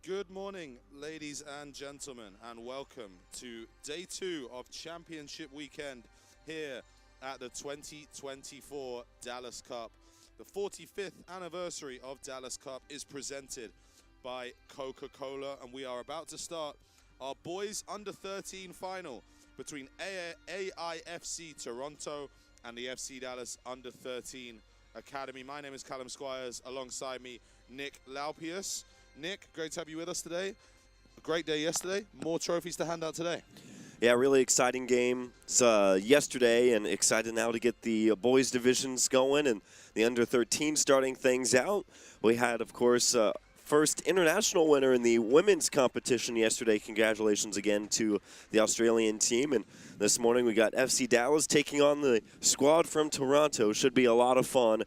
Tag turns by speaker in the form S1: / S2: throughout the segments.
S1: Good morning, ladies and gentlemen, and welcome to day 2 of Championship Weekend here at the 2024 Dallas Cup. The 45th anniversary of Dallas Cup is presented by Coca-Cola, and we are about to start our boys under 13 final between AIFC Toronto and the FC Dallas under 13 Academy. My name is Callum Squires, alongside me Nick Laupius. Nick, great to have you with us today. A great day yesterday. More trophies to hand out today.
S2: Yeah, really exciting game yesterday, and excited now to get the boys divisions going and the under 13 starting things out. We had, of course, first international winner in the women's competition yesterday. Congratulations again to the Australian team. And this morning we got FC Dallas taking on the squad from Toronto. Should be a lot of fun.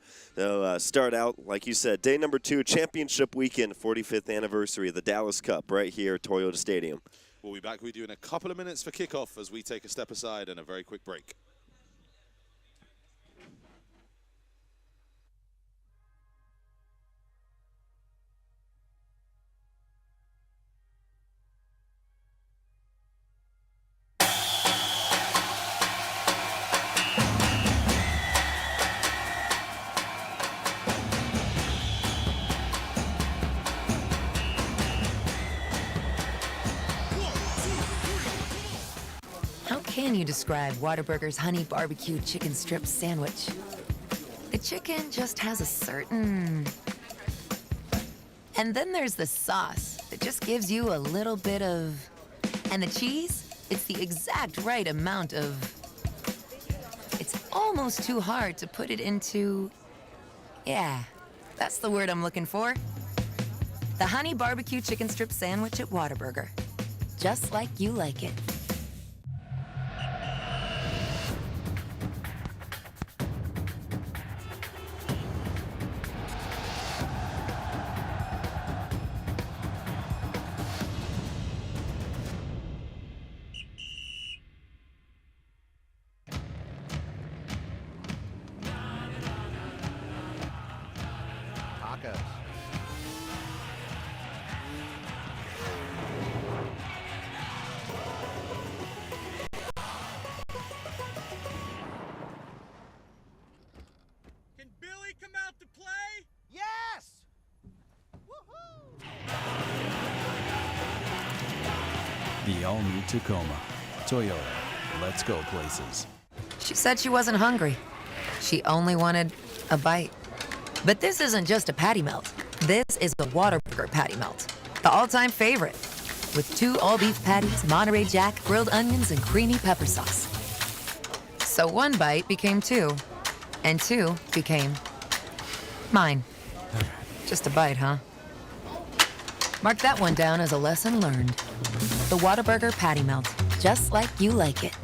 S2: Start out, like you said, day number 2, championship weekend, 45th anniversary of the Dallas Cup right here at Toyota Stadium.
S1: We'll be back with you in a couple of minutes for kickoff as we take a step aside and a very quick break.
S3: How can you describe Whataburger's honey barbecue chicken strip sandwich? The chicken just has a certain... And then there's the sauce that just gives you a little bit of... And the cheese? It's the exact right amount of... It's almost too hard to put it into... Yeah, that's the word I'm looking for. The honey barbecue chicken strip sandwich at Whataburger. Just like you like it.
S4: Can Billy come out to play? Yes! Woohoo!
S5: The all-new Tacoma. Toyota. Let's go places.
S3: She said she wasn't hungry. She only wanted a bite. But this isn't just a patty melt. This is a Whataburger patty melt. The all-time favorite. With 2 all-beef patties, Monterey Jack, grilled onions, and creamy pepper sauce. So 1 bite became 2. And 2 became mine. Just a bite, huh? Mark that one down as a lesson learned. The Whataburger patty melt. Just like you like it.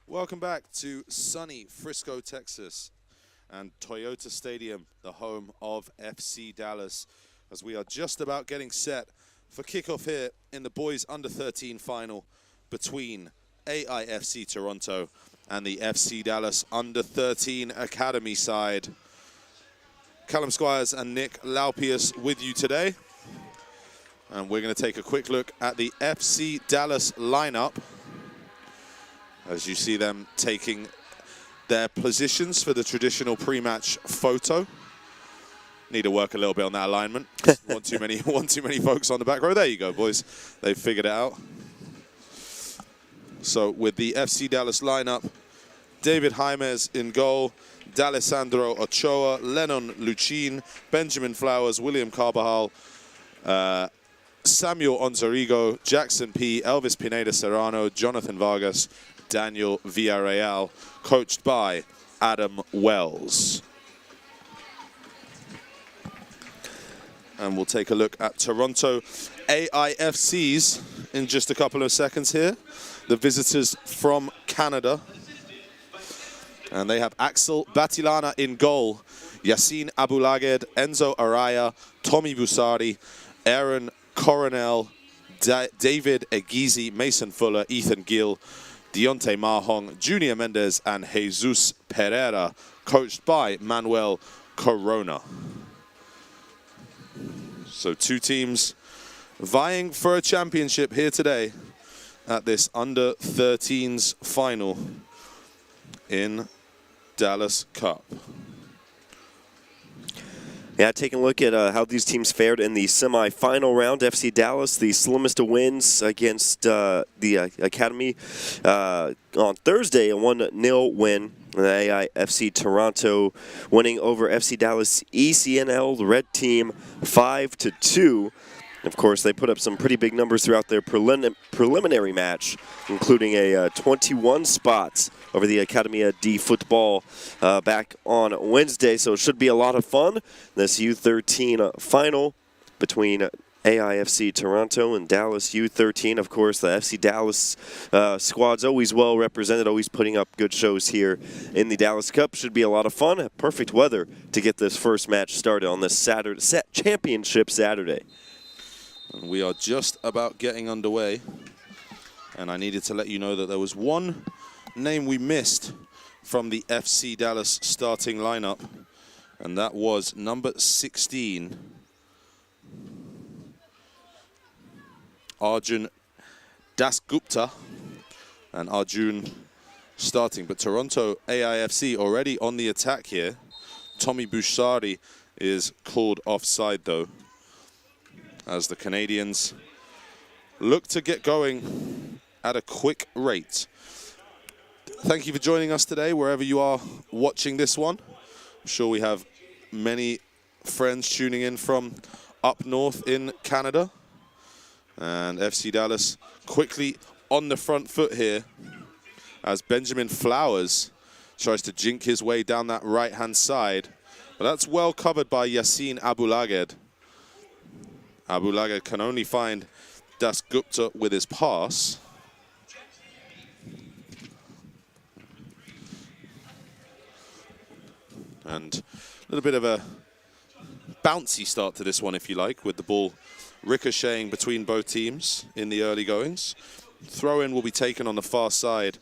S1: Welcome back to sunny Frisco, Texas, and Toyota Stadium, the home of FC Dallas, as we are just about getting set for kickoff here in the boys under 13 final between AIFC Toronto and the FC Dallas under 13 Academy side. Callum Squires and Nick Laupius with you today, and we're going to take a quick look at the FC Dallas lineup as you see them taking their positions for the traditional pre-match photo. Need to work a little bit on that alignment. one too many folks on the back row. There you go, boys. They've figured it out. So with the FC Dallas lineup, David Jaimes in goal, D'Alessandro Ochoa, Lennon Luchin, Benjamin Flowers, William Carbajal, Samuel Onzarigo, Jackson P, Elvis Pineda Serrano, Jonathan Vargas, Daniel Villarreal, coached by Adam Wells. And we'll take a look at Toronto AIFCs in just a couple of seconds here. The visitors from Canada. And they have Axel Batilana in goal, Yassine Aboulaghed, Enzo Araya, Tommy Busari, Aaron Coronel, David Egizi, Mason Fuller, Ethan Gill, Deontay Mahong, Junior Mendez, and Jesus Pereira, coached by Manuel Corona. So 2 teams vying for a championship here today at this under-13s final in Dallas Cup.
S2: Yeah, taking a look at how these teams fared in the semi-final round. FC Dallas, the slimmest of wins against the Academy on Thursday, a 1-0 win. The AIFC Toronto winning over FC Dallas ECNL, the red team, 5-2. Of course, they put up some pretty big numbers throughout their preliminary match, including a 21 spots over the Academia D football back on Wednesday. So it should be a lot of fun. This U13 final between AIFC Toronto and Dallas U13. Of course, the FC Dallas squad's always well represented, always putting up good shows here in the Dallas Cup. Should be a lot of fun. Perfect weather to get this first match started on this championship Saturday.
S1: And we are just about getting underway. And I needed to let you know that there was one name we missed from the FC Dallas starting lineup. And that was number 16, Arjun Dasgupta. And Arjun starting. But Toronto AIFC already on the attack here. Tommy Bouchard is called offside though, as the Canadians look to get going at a quick rate. Thank you for joining us today, wherever you are watching this one. I'm sure we have many friends tuning in from up north in Canada. And FC Dallas quickly on the front foot here as Benjamin Flowers tries to jink his way down that right-hand side. But that's well covered by Yassine Aboulaghed. Aboulaghed can only find Dasgupta with his pass. And a little bit of a bouncy start to this one, if you like, with the ball ricocheting between both teams in the early goings. Throw-in will be taken on the far side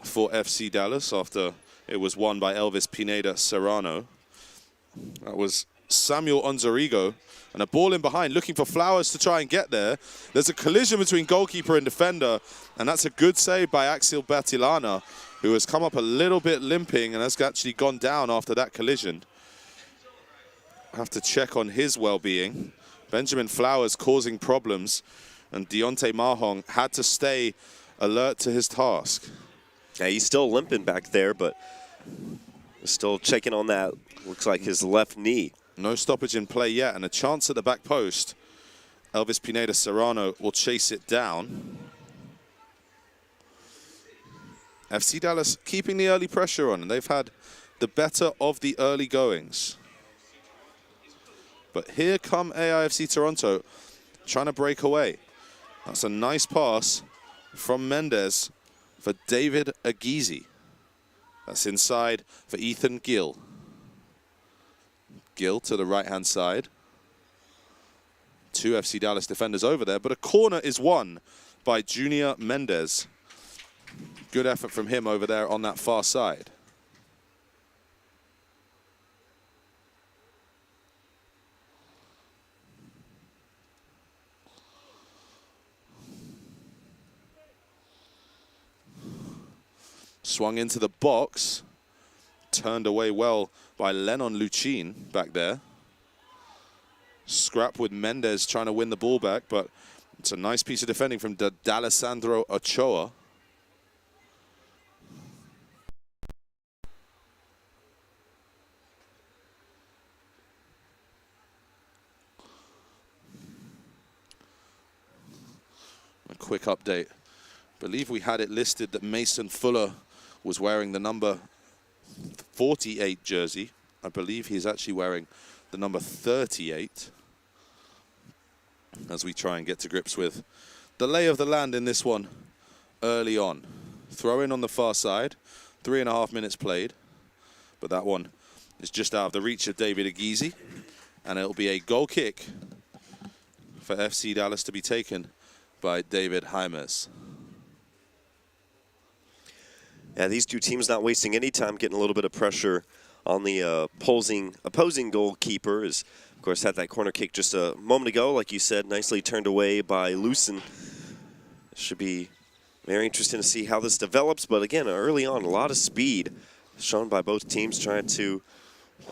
S1: for FC Dallas after it was won by Elvis Pineda Serrano. That was Samuel Onzarigo. And a ball in behind, looking for Flowers to try and get there. There's a collision between goalkeeper and defender, and that's a good save by Axel Batilana, who has come up a little bit limping and has actually gone down after that collision. Have to check on his well-being. Benjamin Flowers causing problems, and Deontay Mahong had to stay alert to his task.
S2: Yeah, he's still limping back there, but still checking on that, looks like his left knee.
S1: No stoppage in play yet, and a chance at the back post. Elvis Pineda Serrano will chase it down. FC Dallas keeping the early pressure on, and they've had the better of the early goings. But here come AIFC Toronto trying to break away. That's a nice pass from Mendez for David Egizi. That's inside for Ethan Gill. Gill to the right-hand side. 2 FC Dallas defenders over there, but a corner is won by Junior Mendez. Good effort from him over there on that far side. Swung into the box. Turned away well by Lennon Luchin back there. Scrap with Mendez trying to win the ball back, but it's a nice piece of defending from D'Alessandro Ochoa. A quick update. I believe we had it listed that Mason Fuller was wearing the number 48 jersey. I believe he's actually wearing the number 38. as we try and get to grips with the lay of the land in this one early on. Throw in on the far side, 3.5 minutes played, but that one is just out of the reach of David Agizi, and it'll be a goal kick for FC Dallas to be taken by David Jaimes.
S2: Yeah, these two teams not wasting any time, getting a little bit of pressure on the opposing goalkeeper. Is, of course, had that corner kick just a moment ago, like you said, nicely turned away by Lucen. Should be very interesting to see how this develops, but again, early on, a lot of speed shown by both teams trying to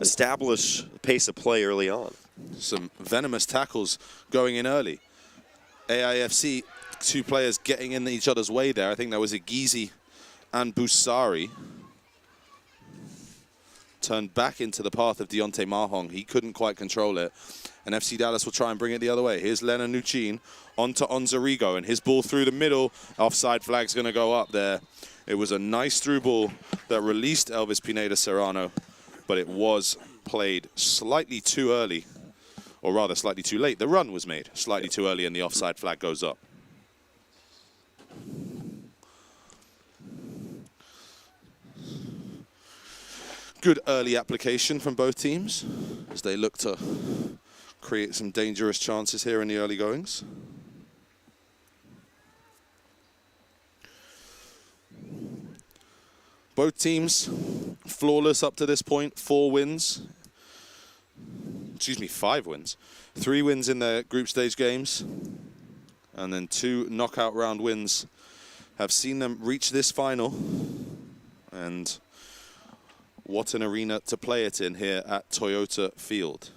S2: establish the pace of play early on.
S1: Some venomous tackles going in early. AIFC, 2 players getting in each other's way there. I think that was Agizi and Busari. Turned back into the path of Deontay Mahong. He couldn't quite control it. And FC Dallas will try and bring it the other way. Here's Lennon Lucin onto Onzarigo, and his ball through the middle. Offside flag's going to go up there. It was a nice through ball that released Elvis Pineda Serrano, but it was played slightly too early, or rather slightly too late. The run was made slightly too early, and the offside flag goes up. Good early application from both teams as they look to create some dangerous chances here in the early goings. Both teams flawless up to this point, 4 wins. Excuse me, 5 wins. 3 wins in their group stage games, and then 2 knockout round wins have seen them reach this final. And what an arena to play it in here at Toyota Field.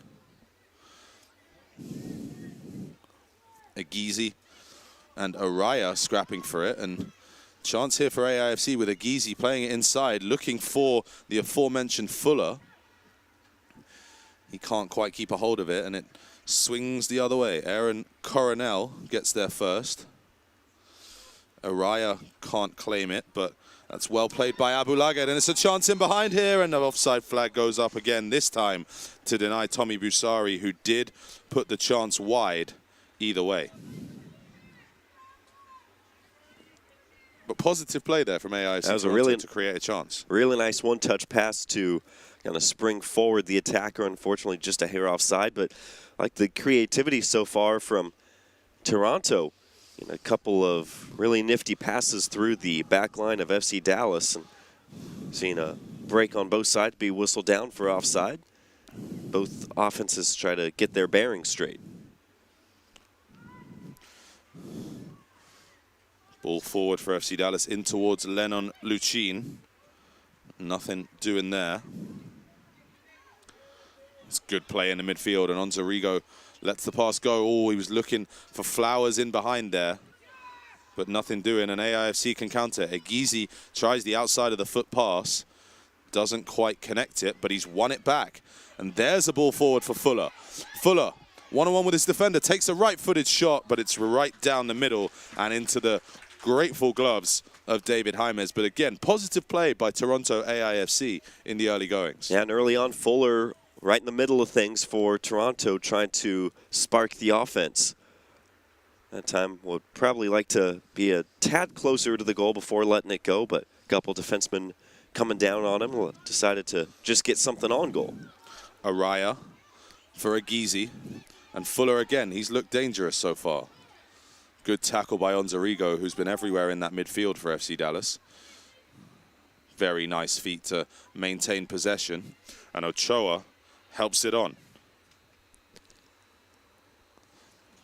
S1: Agizi and Araya scrapping for it, and chance here for AIFC with Agizi playing it inside, looking for the aforementioned Fuller. He can't quite keep a hold of it, and it swings the other way. Aaron Coronel gets there first. Araya can't claim it, but that's well played by Abu Laged, and it's a chance in behind here, and the offside flag goes up again, this time to deny Tommy Busari, who did put the chance wide either way. But positive play there from AIC.
S2: That was a really,
S1: to create a chance.
S2: Really nice one-touch pass to kind of spring forward the attacker. Unfortunately, just a hair offside, but like the creativity so far from Toronto. A couple of really nifty passes through the back line of FC Dallas, and seeing a break on both sides be whistled down for offside. Both offenses try to get their bearings straight.
S1: Ball forward for FC Dallas in towards Lennon Lucin. Nothing doing there. It's good play in the midfield, and Onzarigo lets the pass go. Oh, he was looking for Flowers in behind there, but nothing doing, and AIFC can counter. Agizi tries the outside of the foot pass, doesn't quite connect it, but he's won it back. And there's a ball forward for Fuller. Fuller, one-on-one with his defender, takes a right-footed shot, but it's right down the middle and into the grateful gloves of David Jaimes. But again, positive play by Toronto AIFC in the early goings.
S2: Yeah, and early on, Fuller right in the middle of things for Toronto, trying to spark the offense. That time would probably like to be a tad closer to the goal before letting it go, but a couple defensemen coming down on him, decided to just get something on goal.
S1: Araya for Agizi, and Fuller again. He's looked dangerous so far. Good tackle by Onzarigo, who's been everywhere in that midfield for FC Dallas. Very nice feat to maintain possession, and Ochoa helps it on.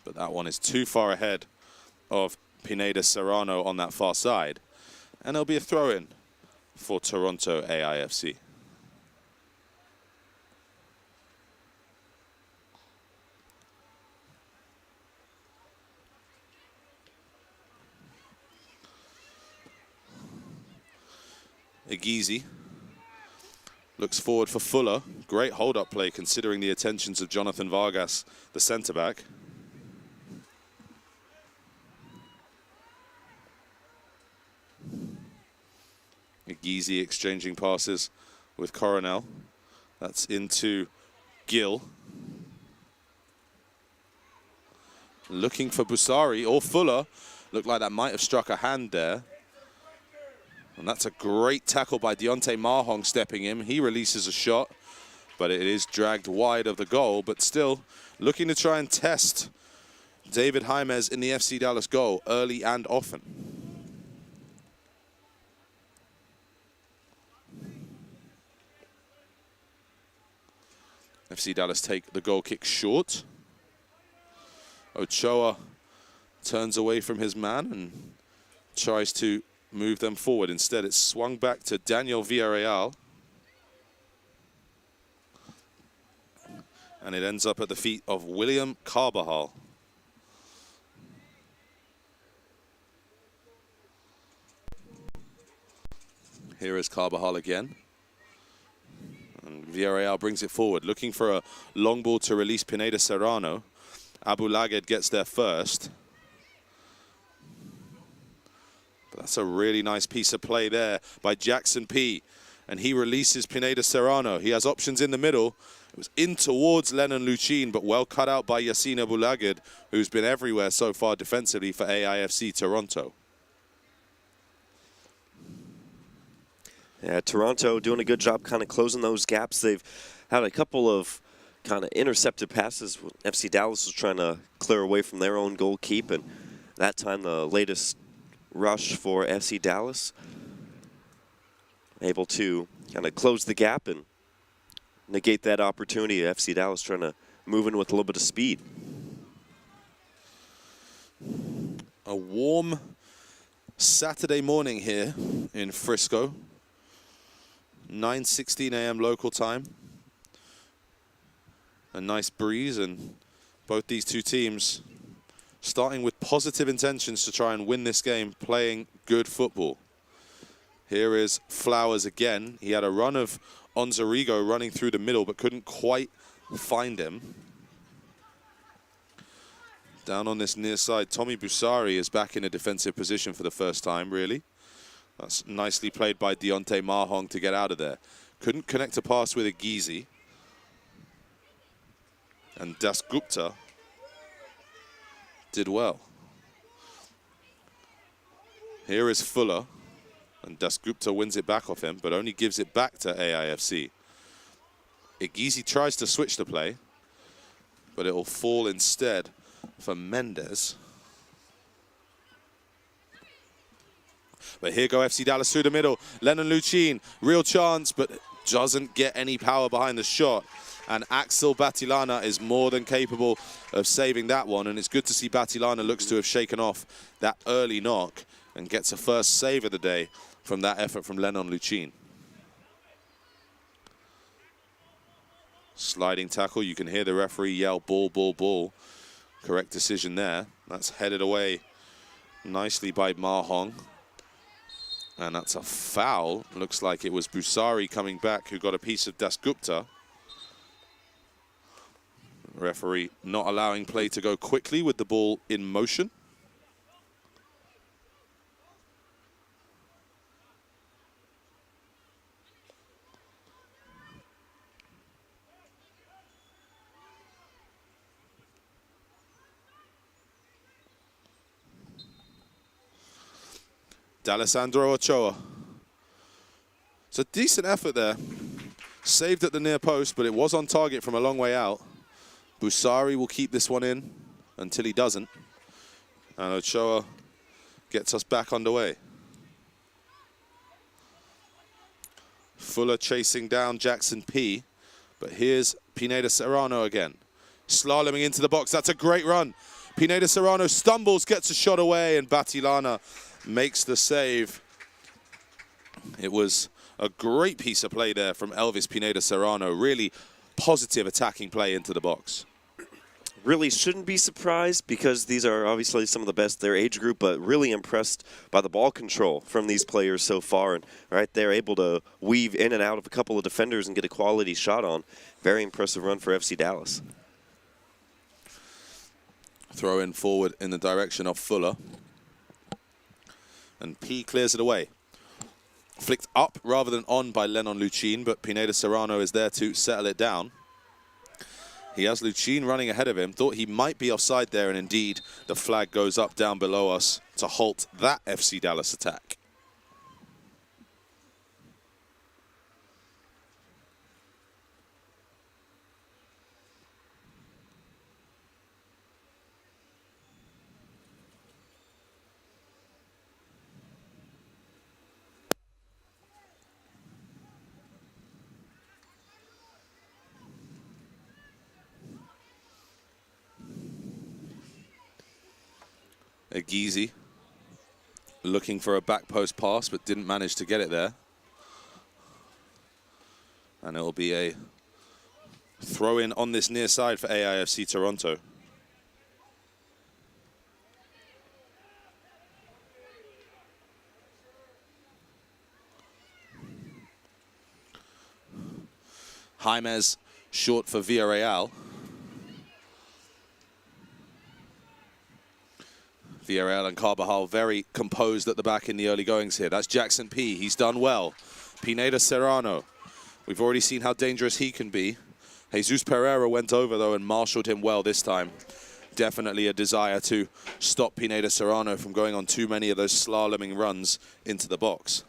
S1: But that one is too far ahead of Pineda Serrano on that far side. And there'll be a throw-in for Toronto AIFC. Agizi looks forward for Fuller. Great hold-up play considering the attentions of Jonathan Vargas, the centre-back. Agizi exchanging passes with Coronel. That's into Gill. looking for Busari or Fuller. Looked like that might have struck a hand there. And that's a great tackle by Deontay Mahong stepping in. He releases a shot, but it is dragged wide of the goal. But still looking to try and test David Jaimez in the FC Dallas goal early and often. FC Dallas take the goal kick short. Ochoa turns away from his man and tries to move them forward. Instead, it's swung back to Daniel Villarreal. And it ends up at the feet of William Carbajal. Here is Carbajal again. And Villarreal brings it forward, looking for a long ball to release Pineda Serrano. Abu Laged gets there first. But that's a really nice piece of play there by Jackson P. And he releases Pineda Serrano. He has options in the middle. It was in towards Lennon Luchin, but well cut out by Yassine Abu Laged, who's been everywhere so far defensively for AIFC Toronto.
S2: Yeah, Toronto doing a good job kind of closing those gaps. They've had a couple of kind of intercepted passes. FC Dallas was trying to clear away from their own goal keep, and that time the latest rush for FC Dallas able to kind of close the gap and negate that opportunity. FC Dallas trying to move in with a little bit of speed.
S1: A warm Saturday morning here in Frisco. 9:16 a.m. local time. A nice breeze, and both these two teams starting with positive intentions to try and win this game, playing good football. Here is Flowers again. He had a run of Onzarigo running through the middle, but couldn't quite find him. Down on this near side, Tommy Busari is back in a defensive position for the first time, really. That's nicely played by Deontay Mahong to get out of there. Couldn't connect a pass with Agizi. And Dasgupta did well. Here is Fuller. And Dasgupta wins it back off him, but only gives it back to AIFC. Agizi tries to switch the play, but it will fall instead for Mendes. But here go FC Dallas through the middle. Lennon Luchin, real chance, but doesn't get any power behind the shot. And Axel Batilana is more than capable of saving that one. And it's good to see Batilana looks to have shaken off that early knock and gets a first save of the day from that effort from Lennon Luchin. Sliding tackle. You can hear the referee yell, ball, ball, ball. Correct decision there. That's headed away nicely by Mahong. And that's a foul. Looks like it was Busari coming back who got a piece of Dasgupta. Referee not allowing play to go quickly with the ball in motion. D'Alessandro Ochoa. It's a decent effort there. Saved at the near post, but it was on target from a long way out. Busari will keep this one in until he doesn't. And Ochoa gets us back underway. Fuller chasing down Jackson P. But here's Pineda Serrano again. Slaloming into the box. That's a great run. Pineda Serrano stumbles, gets a shot away, and Batilana makes the save. It was a great piece of play there from Elvis Pineda Serrano. Really positive attacking play into the box.
S2: Really shouldn't be surprised because these are obviously some of the best their age group, but really impressed by the ball control from these players so far. And right, they're able to weave in and out of a couple of defenders and get a quality shot on. Very impressive run for FC Dallas.
S1: Throw in forward in the direction of Fuller. And P clears it away. Flicked up rather than on by Lennon Luchin, but Pineda Serrano is there to settle it down. He has Luchin running ahead of him. Thought he might be offside there, and indeed the flag goes up down below us to halt that FC Dallas attack. Agizi looking for a back post pass, but didn't manage to get it there. And it will be a throw in on this near side for AIFC Toronto. Jaimez short for Villarreal. Villarreal and Carvajal very composed at the back in the early goings here. That's Jackson P. He's done well. Pineda Serrano. We've already seen how dangerous he can be. Jesus Pereira went over, though, and marshaled him well this time. Definitely a desire to stop Pineda Serrano from going on too many of those slaloming runs into the box.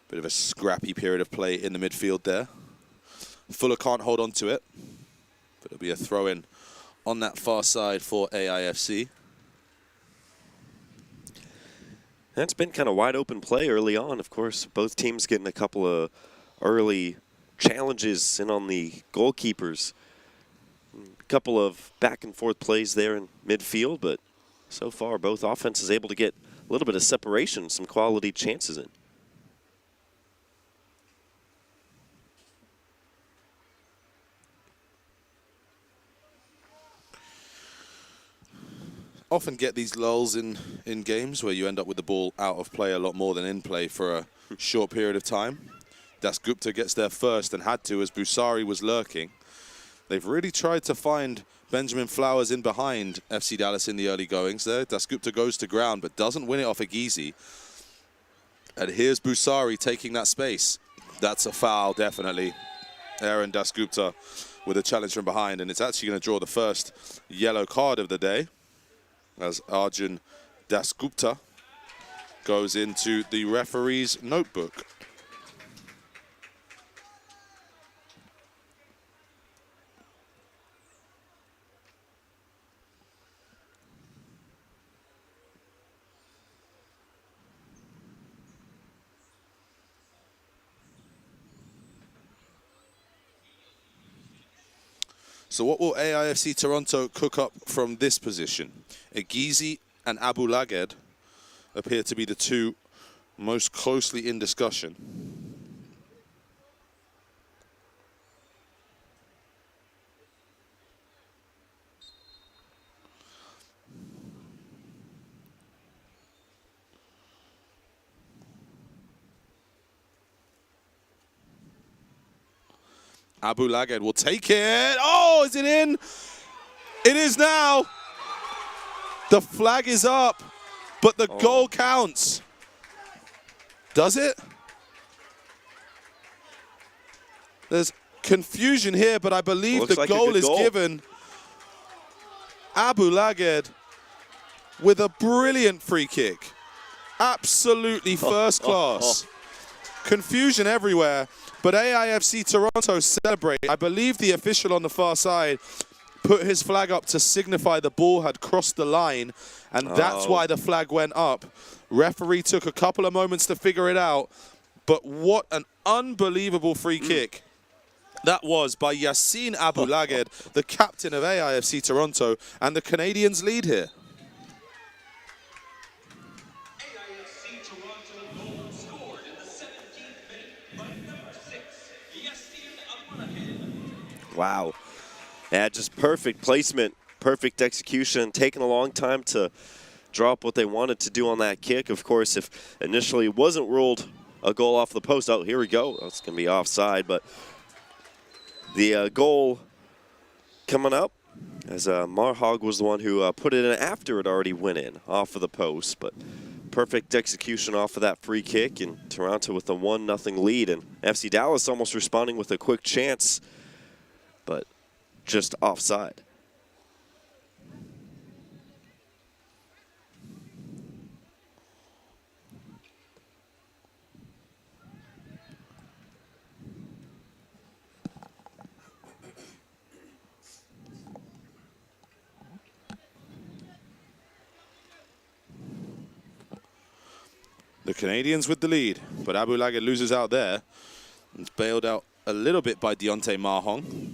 S1: Bit of a scrappy period of play in the midfield there. Fuller can't hold on to it, but it'll be a throw-in on that far side for AIFC.
S2: That's been kind of wide open play early on, of course. Both teams getting a couple of early challenges in on the goalkeepers. A couple of back and forth plays there in midfield, but so far both offenses able to get a little bit of separation, some quality chances in.
S1: Often get these lulls in games where you end up with the ball out of play a lot more than in play for a short period of time. Dasgupta gets there first and had to as Busari was lurking. They've really tried to find Benjamin Flowers in behind FC Dallas in the early goings there. Dasgupta goes to ground but doesn't win it off Agizi. And here's Busari taking that space. That's a foul, definitely. Aaron Dasgupta with a challenge from behind, and it's actually going to draw the first yellow card of the day, as Arjun Dasgupta goes into the referee's notebook. So what will AIFC Toronto cook up from this position? Agizi and Abu Laged appear to be the two most closely in discussion. Abu Laged will take it. Oh, is it in? It is now. The flag is up, but the goal counts. Does it? There's confusion here, but I believe the goal is given. Abu Laged with a brilliant free kick. Absolutely first class. Confusion everywhere. But AIFC Toronto celebrate. I believe the official on the far side put his flag up to signify the ball had crossed the line, and that's why the flag went up. Referee took a couple of moments to figure it out, but what an unbelievable free kick that was by Yassine Abu Laged, the captain of AIFC Toronto, and the Canadians lead here.
S2: Wow. Yeah, just perfect placement, perfect execution, taking a long time to draw up what they wanted to do on that kick. Of course, if initially it wasn't ruled a goal off the post, oh, here we go. That's going to be offside, but the goal coming up, as Marhog was the one who put it in after it already went in off of the post, but perfect execution off of that free kick, and Toronto with a 1-0 lead, and FC Dallas almost responding with a quick chance, but just offside.
S1: The Canadians with the lead, but Abu Lagad loses out there. It's bailed out a little bit by Deontay Mahong.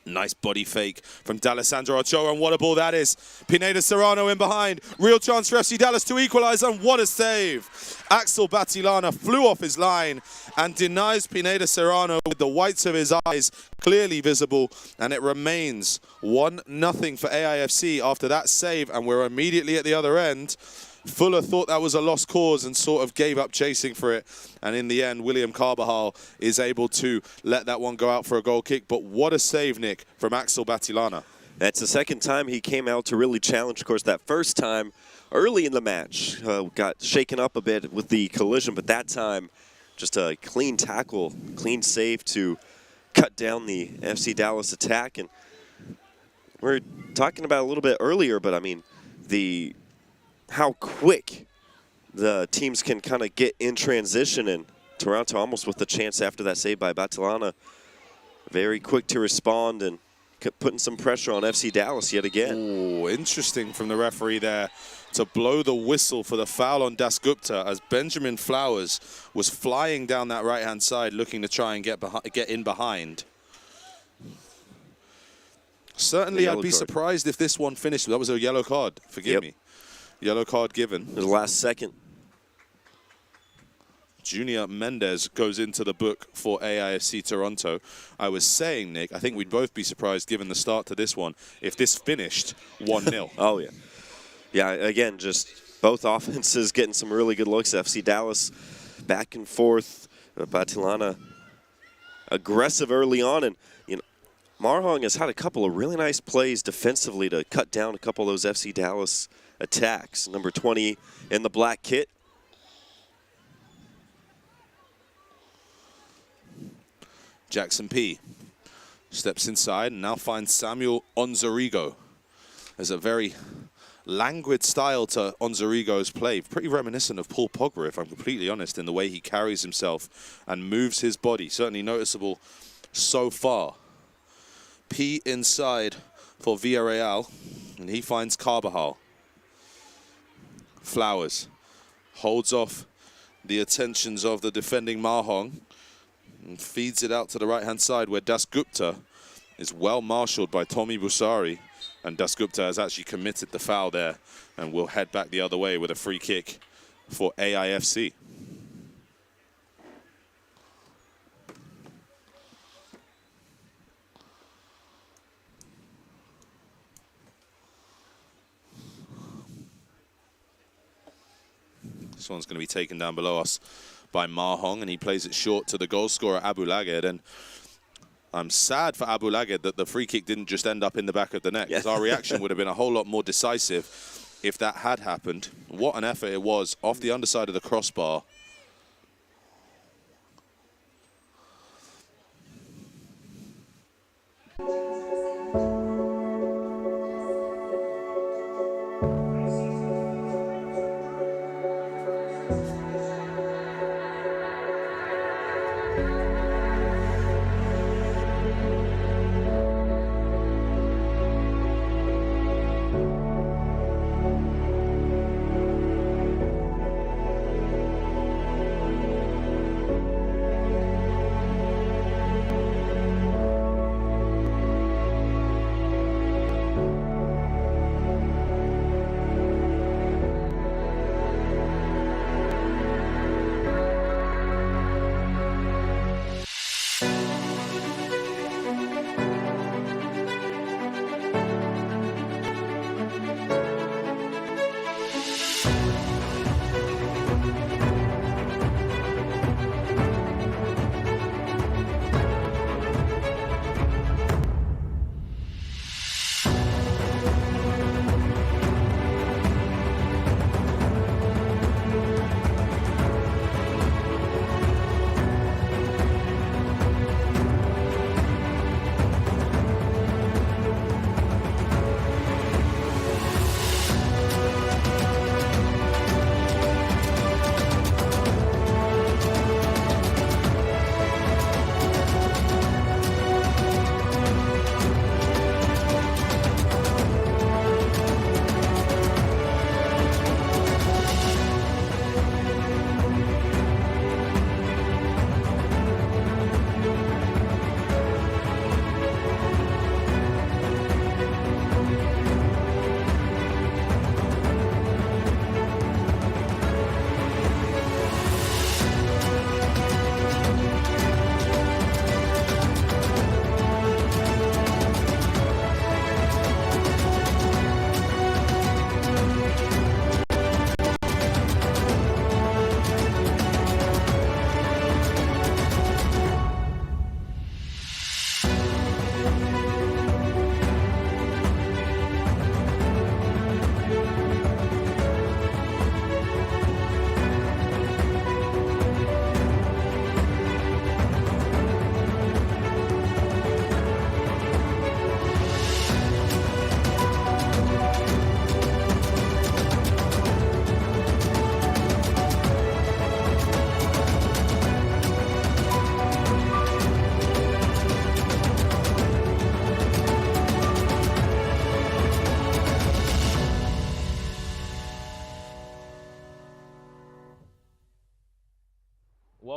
S1: Nice body fake from D'Alessandro Ochoa, and what a ball that is. Pineda Serrano in behind. Real chance for FC Dallas to equalize, and what a save. Axel Batilana flew off his line and denies Pineda Serrano with the whites of his eyes clearly visible, and it remains 1-0 for AIFC after that save, and we're immediately at the other end. Fuller thought that was a lost cause and sort of gave up chasing for it. And in the end, William Carbajal is able to let that one go out for a goal kick. But what a save, Nick, from Axel Batilana.
S2: That's the second time he came out to really challenge. Of course, that first time early in the match got shaken up a bit with the collision. But that time, just a clean tackle, clean save to cut down the FC Dallas attack. And we're talking about a little bit earlier, but I mean, how quick the teams can kind of get in transition, and Toronto almost with the chance after that save by Batilana. Very quick to respond and putting some pressure on FC Dallas yet again.
S1: Oh, interesting from the referee there to blow the whistle for the foul on Das Gupta as Benjamin Flowers was flying down that right-hand side looking to try and get in behind. Certainly, I'd be surprised if this one finished. That was a yellow card. Forgive me. Yellow card given.
S2: The last second.
S1: Junior Mendez goes into the book for AIFC Toronto. I was saying, Nick, I think we'd both be surprised given the start to this one if this finished 1-0.
S2: Oh, yeah. Yeah, again, just both offenses getting some really good looks. FC Dallas back and forth. Batilana aggressive early on. And, you know, Marhong has had a couple of really nice plays defensively to cut down a couple of those FC Dallas attacks. Number 20 in the black kit.
S1: Jackson P steps inside and now finds Samuel Onzarigo. There's a very languid style to Onzarigo's play, pretty reminiscent of Paul Pogba, if I'm completely honest, in the way he carries himself and moves his body. Certainly noticeable so far. P inside for Villarreal, and he finds Carbajal. Flowers holds off the attentions of the defending Mahong and feeds it out to the right-hand side where Das Gupta is well marshaled by Tommy Busari, and Das Gupta has actually committed the foul there and will head back the other way with a free kick for AIFC. This one's going to be taken down below us by Mahong, and he plays it short to the goal scorer, Abu Lagad. And I'm sad for Abu Lagad that the free kick didn't just end up in the back of the net, because our reaction would have been a whole lot more decisive if that had happened. What an effort it was off the underside of the crossbar.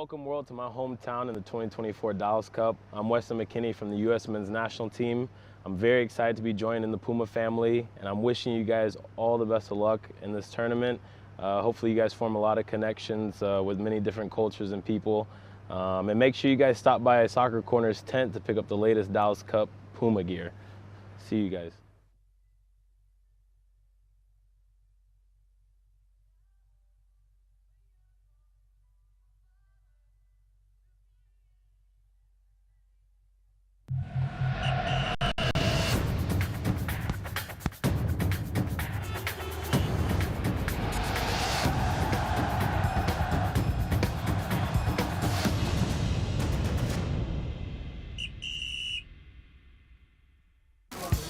S6: Welcome, world, to my hometown in the 2024 Dallas Cup. I'm Weston McKinney from the U.S. Men's National Team. I'm very excited to be joining the Puma family, and I'm wishing you guys all the best of luck in this tournament. Hopefully you guys form a lot of connections with many different cultures and people. And make sure you guys stop by Soccer Corner's tent to pick up the latest Dallas Cup Puma gear. See you guys.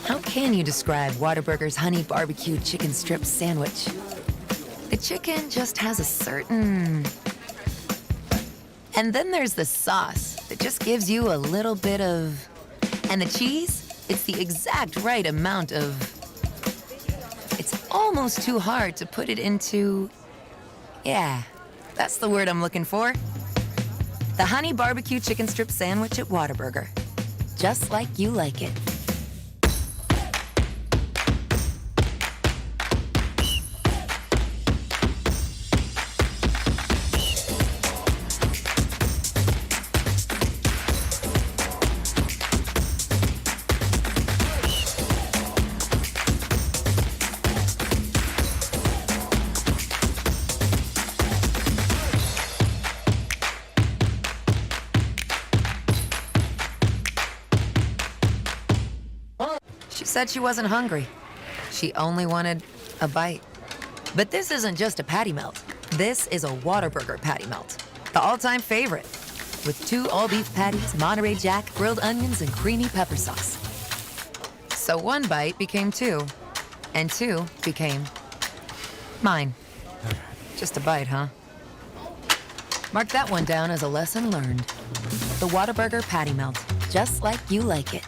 S3: How can you describe Whataburger's honey barbecue chicken strip sandwich? The chicken just has a certain... And then there's the sauce that just gives you a little bit of... And the cheese, it's the exact right amount of... It's almost too hard to put it into... Yeah, that's the word I'm looking for. The honey barbecue chicken strip sandwich at Whataburger. Just like you like it. She said she wasn't hungry. She only wanted a bite. But this isn't just a patty melt. This is a Whataburger patty melt. The all-time favorite. With 2 all-beef patties, Monterey Jack, grilled onions, and creamy pepper sauce. So 1 bite became 2. And 2 became... mine. Just a bite, huh? Mark that one down as a lesson learned. The Whataburger patty melt. Just like you like it.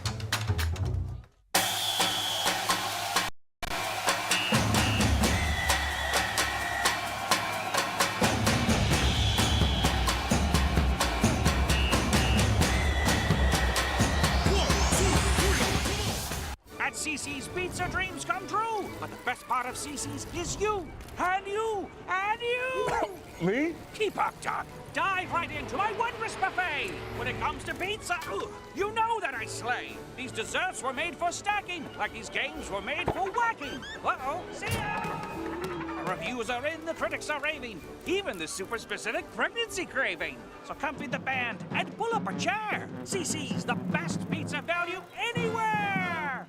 S4: At CC's Pizza, dreams come true. But the best part of CC's is you, and you, and you.
S6: Me?
S4: Keep up, Doc. Dive right into my wondrous buffet. When it comes to pizza, you know that I slay. These desserts were made for stacking, like these games were made for whacking. Uh-oh, see ya. The reviews are in, the critics are raving, even the super specific pregnancy craving. So come feed the band and pull up a chair. CC's the best pizza value anywhere.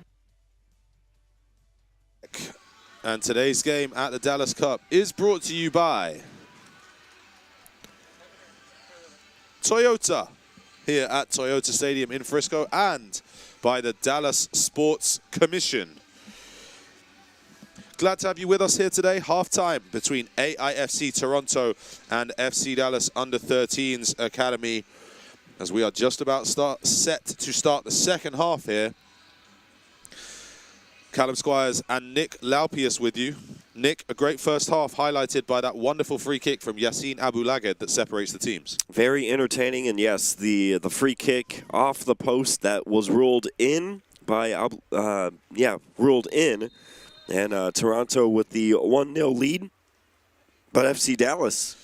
S1: And today's game at the Dallas Cup is brought to you by Toyota here at Toyota Stadium in Frisco and by the Dallas Sports Commission. Glad to have you with us here today. Halftime between AIFC Toronto and FC Dallas Under-13s Academy as we are just about set to start the second half here. Callum Squires and Nick Laupius with you. Nick, a great first half highlighted by that wonderful free kick from Yassine Abou-Laghed that separates the teams.
S2: Very entertaining, and yes, the free kick off the post that was ruled in by, ruled in, and Toronto with the 1-0 lead. But FC Dallas,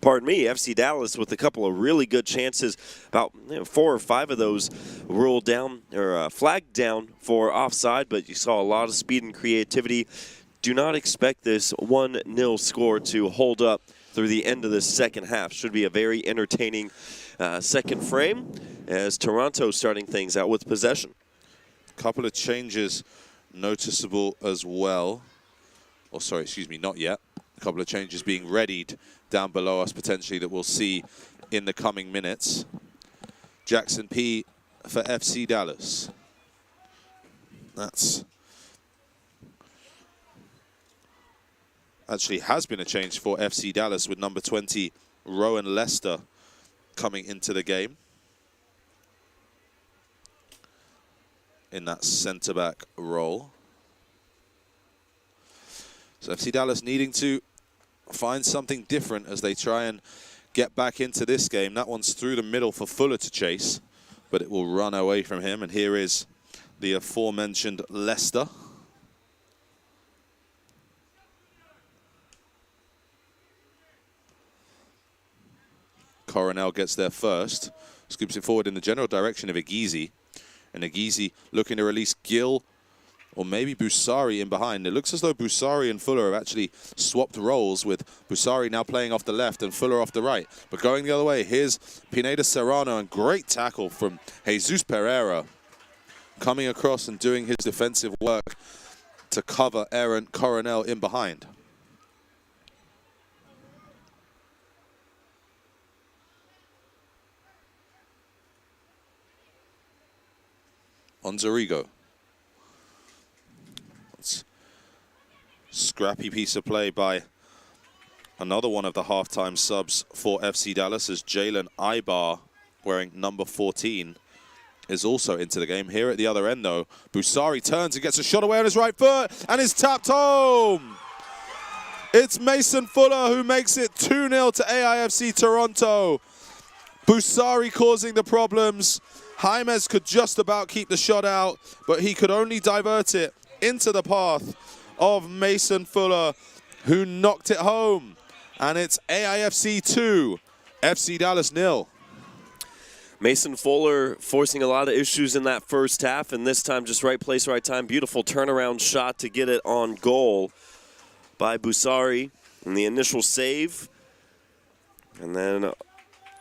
S2: FC Dallas with a couple of really good chances, about 4 or 5 of those ruled down or flagged down for offside, but you saw a lot of speed and creativity. Do not expect this 1-0 score to hold up through the end of the second half. Should be a very entertaining second frame as Toronto starting things out with possession.
S1: Couple of changes noticeable as well. Oh, sorry, excuse me, not yet. A couple of changes being readied down below us potentially that we'll see in the coming minutes. Jackson P for FC Dallas. That's actually has been a change for FC Dallas with number 20, Rowan Lester, coming into the game in that centre-back role. So FC Dallas needing to find something different as they try and get back into this game. That one's through the middle for Fuller to chase, but it will run away from him. And here is the aforementioned Leicester. Coronel gets there first, scoops it forward in the general direction of Egizi. And Egizi looking to release Gill, or maybe Busari in behind. It looks as though Busari and Fuller have actually swapped roles, with Busari now playing off the left and Fuller off the right. But going the other way, here's Pineda Serrano, and great tackle from Jesus Pereira, coming across and doing his defensive work to cover Aaron Coronel in behind. On Zarigo. Scrappy piece of play by another one of the halftime subs for FC Dallas, as Jalen Ibar, wearing number 14, is also into the game. Here at the other end, though, Busari turns and gets a shot away on his right foot and is tapped home. It's Mason Fuller who makes it 2-0 to AIFC Toronto. Busari causing the problems. Jaimez could just about keep the shot out, but he could only divert it into the path of Mason Fuller, who knocked it home. And it's AIFC 2, FC Dallas 0.
S2: Mason Fuller forcing a lot of issues in that first half, and this time just right place, right time. Beautiful turnaround shot to get it on goal by Busari in the initial save. And then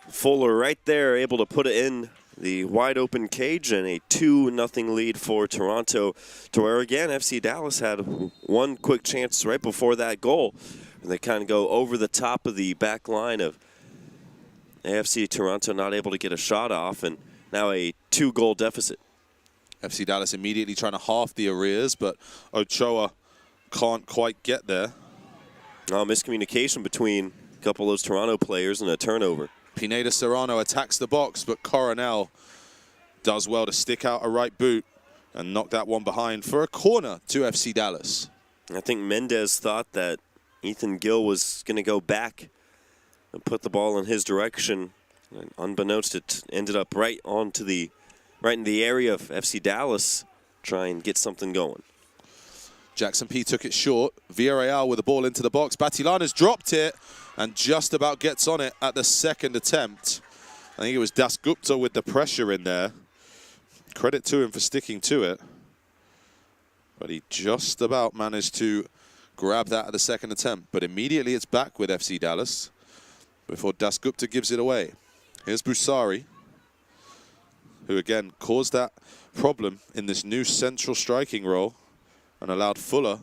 S2: Fuller right there able to put it in the wide open cage, and a 2-0 lead for Toronto, to where again FC Dallas had one quick chance right before that goal, and they kind of go over the top of the back line of AFC Toronto, not able to get a shot off, and now a 2-goal deficit.
S1: FC Dallas immediately trying to half the arrears, but Ochoa can't quite get there.
S2: Miscommunication between a couple of those Toronto players and a turnover.
S1: Pineda Serrano attacks the box, but Coronel does well to stick out a right boot and knock that one behind for a corner to FC Dallas.
S2: I think Mendez thought that Ethan Gill was going to go back and put the ball in his direction. And unbeknownst, it ended up right in the area of FC Dallas, try and get something going.
S1: Jackson P took it short. Villarreal with the ball into the box. Batilana's dropped it and just about gets on it at the second attempt. I think it was Das Gupta with the pressure in there. Credit to him for sticking to it. But he just about managed to grab that at the second attempt. But immediately it's back with FC Dallas before Das Gupta gives it away. Here's Busari, who again caused that problem in this new central striking role and allowed Fuller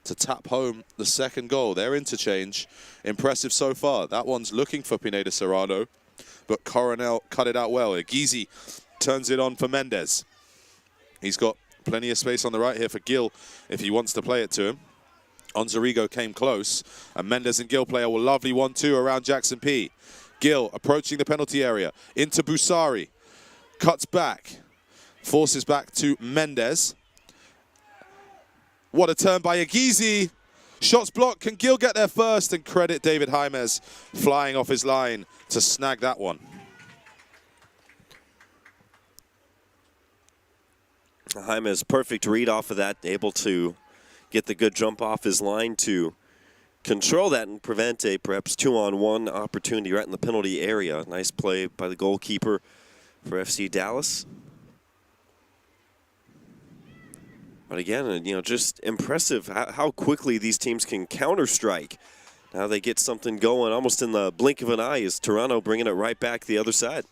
S1: to tap home the second goal. Their interchange, impressive so far. That one's looking for Pineda Serrano, but Coronel cut it out well. Egizi turns it on for Mendez. He's got plenty of space on the right here for Gill if he wants to play it to him. Onzarigo came close, and Mendez and Gill play a lovely 1-2 around Jackson P. Gill approaching the penalty area, into Busari, cuts back, forces back to Mendez. What a turn by Egizi. Shots blocked. Can Gill get there first? And credit David Jaimez flying off his line to snag that one.
S2: Jaimez, perfect read off of that, able to get the good jump off his line to control that and prevent a perhaps 2-on-1 opportunity right in the penalty area. Nice play by the goalkeeper for FC Dallas. But again, just impressive how quickly these teams can counter-strike. Now they get something going almost in the blink of an eye as Toronto bringing it right back the other side.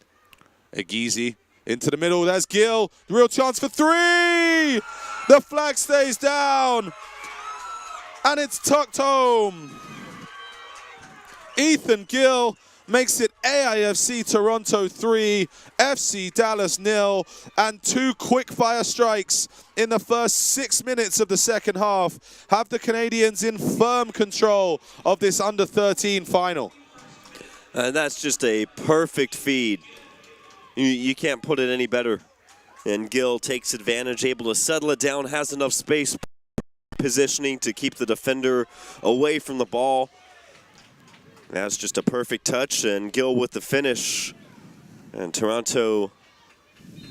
S1: Egizi into the middle. There's Gill. Real chance for 3. The flag stays down. And it's tucked home. Ethan Gill makes it AIFC Toronto 3, FC Dallas 0, and 2 quick-fire strikes in the first 6 minutes of the second half have the Canadians in firm control of this under-13 final.
S2: And that's just a perfect feed. You can't put it any better. And Gill takes advantage, able to settle it down, has enough space positioning to keep the defender away from the ball. That's just a perfect touch, and Gill with the finish. And Toronto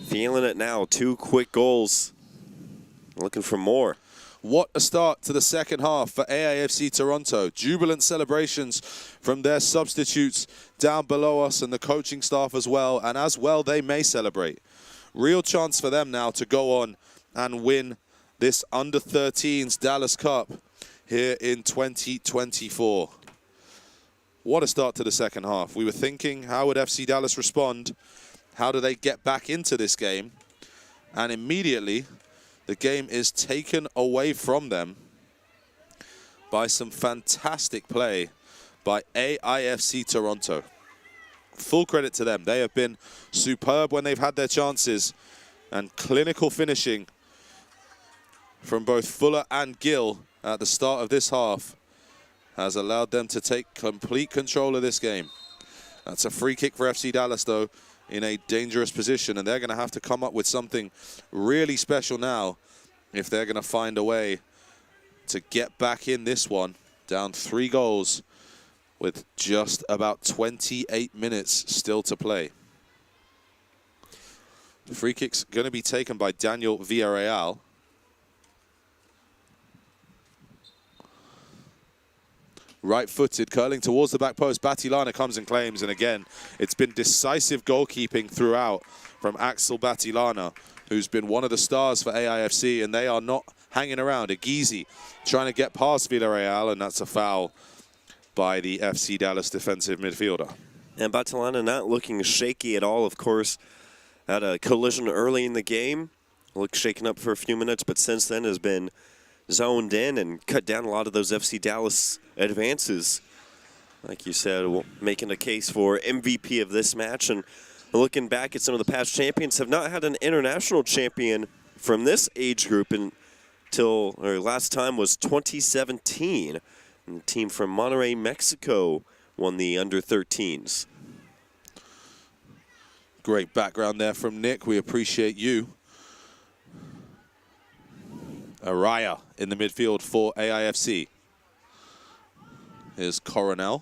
S2: feeling it now. 2 quick goals. Looking for more.
S1: What a start to the second half for AIFC Toronto. Jubilant celebrations from their substitutes down below us and the coaching staff as well. And as well, they may celebrate. Real chance for them now to go on and win this under-13s Dallas Cup here in 2024. What a start to the second half. We were thinking, how would FC Dallas respond? How do they get back into this game? And immediately, the game is taken away from them by some fantastic play by AIFC Toronto. Full credit to them. They have been superb when they've had their chances, and clinical finishing from both Fuller and Gill at the start of this half has allowed them to take complete control of this game. That's a free kick for FC Dallas, though, in a dangerous position, and they're going to have to come up with something really special now if they're going to find a way to get back in this one, down 3 goals with just about 28 minutes still to play. The free kick's going to be taken by Daniel Villarreal. Right-footed, curling towards the back post. Batilana comes and claims, and again, it's been decisive goalkeeping throughout from Axel Batilana, who's been one of the stars for AIFC, and they are not hanging around. Aguizi trying to get past Villarreal, and that's a foul by the FC Dallas defensive midfielder.
S2: And Batilana not looking shaky at all, of course. Had a collision early in the game. Looked shaken up for a few minutes, but since then has been zoned in and cut down a lot of those FC Dallas advances. Like you said, making a case for MVP of this match. And looking back at some of the past champions, have not had an international champion from this age group until, or last time was 2017. And the team from Monterrey, Mexico won the under-13s.
S1: Great background there from Nick. We appreciate you. Araya in the midfield for AIFC. Here's Coronel.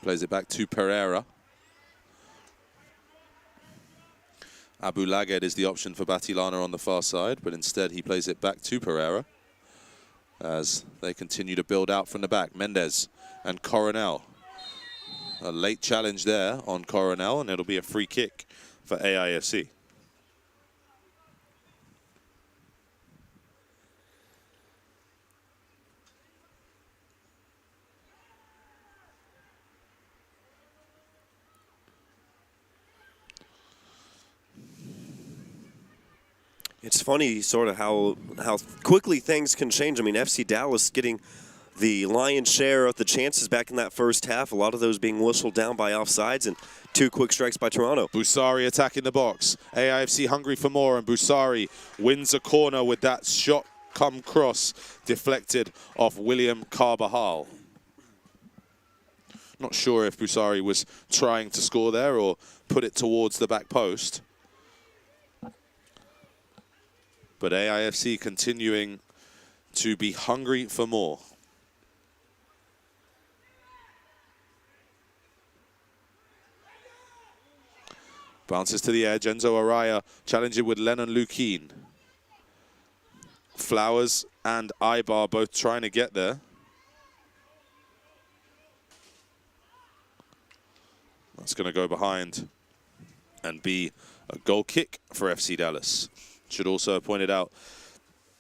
S1: Plays it back to Pereira. Abu Laged is the option for Batilana on the far side, but instead he plays it back to Pereira as they continue to build out from the back. Mendez and Coronel. A late challenge there on Coronel, and it'll be a free kick for AIFC.
S2: It's funny sort of how quickly things can change. I mean, FC Dallas getting the lion's share of the chances back in that first half, a lot of those being whistled down by offsides, and 2 quick strikes by Toronto.
S1: Busari attacking the box. AIFC hungry for more, and Busari wins a corner with that shot come cross deflected off William Carbajal. Not sure if Busari was trying to score there or put it towards the back post. But AIFC continuing to be hungry for more. Bounces to the edge. Enzo Araya challenging with Lennon Lukien. Flowers and Ibar both trying to get there. That's going to go behind and be a goal kick for FC Dallas. Should also have pointed out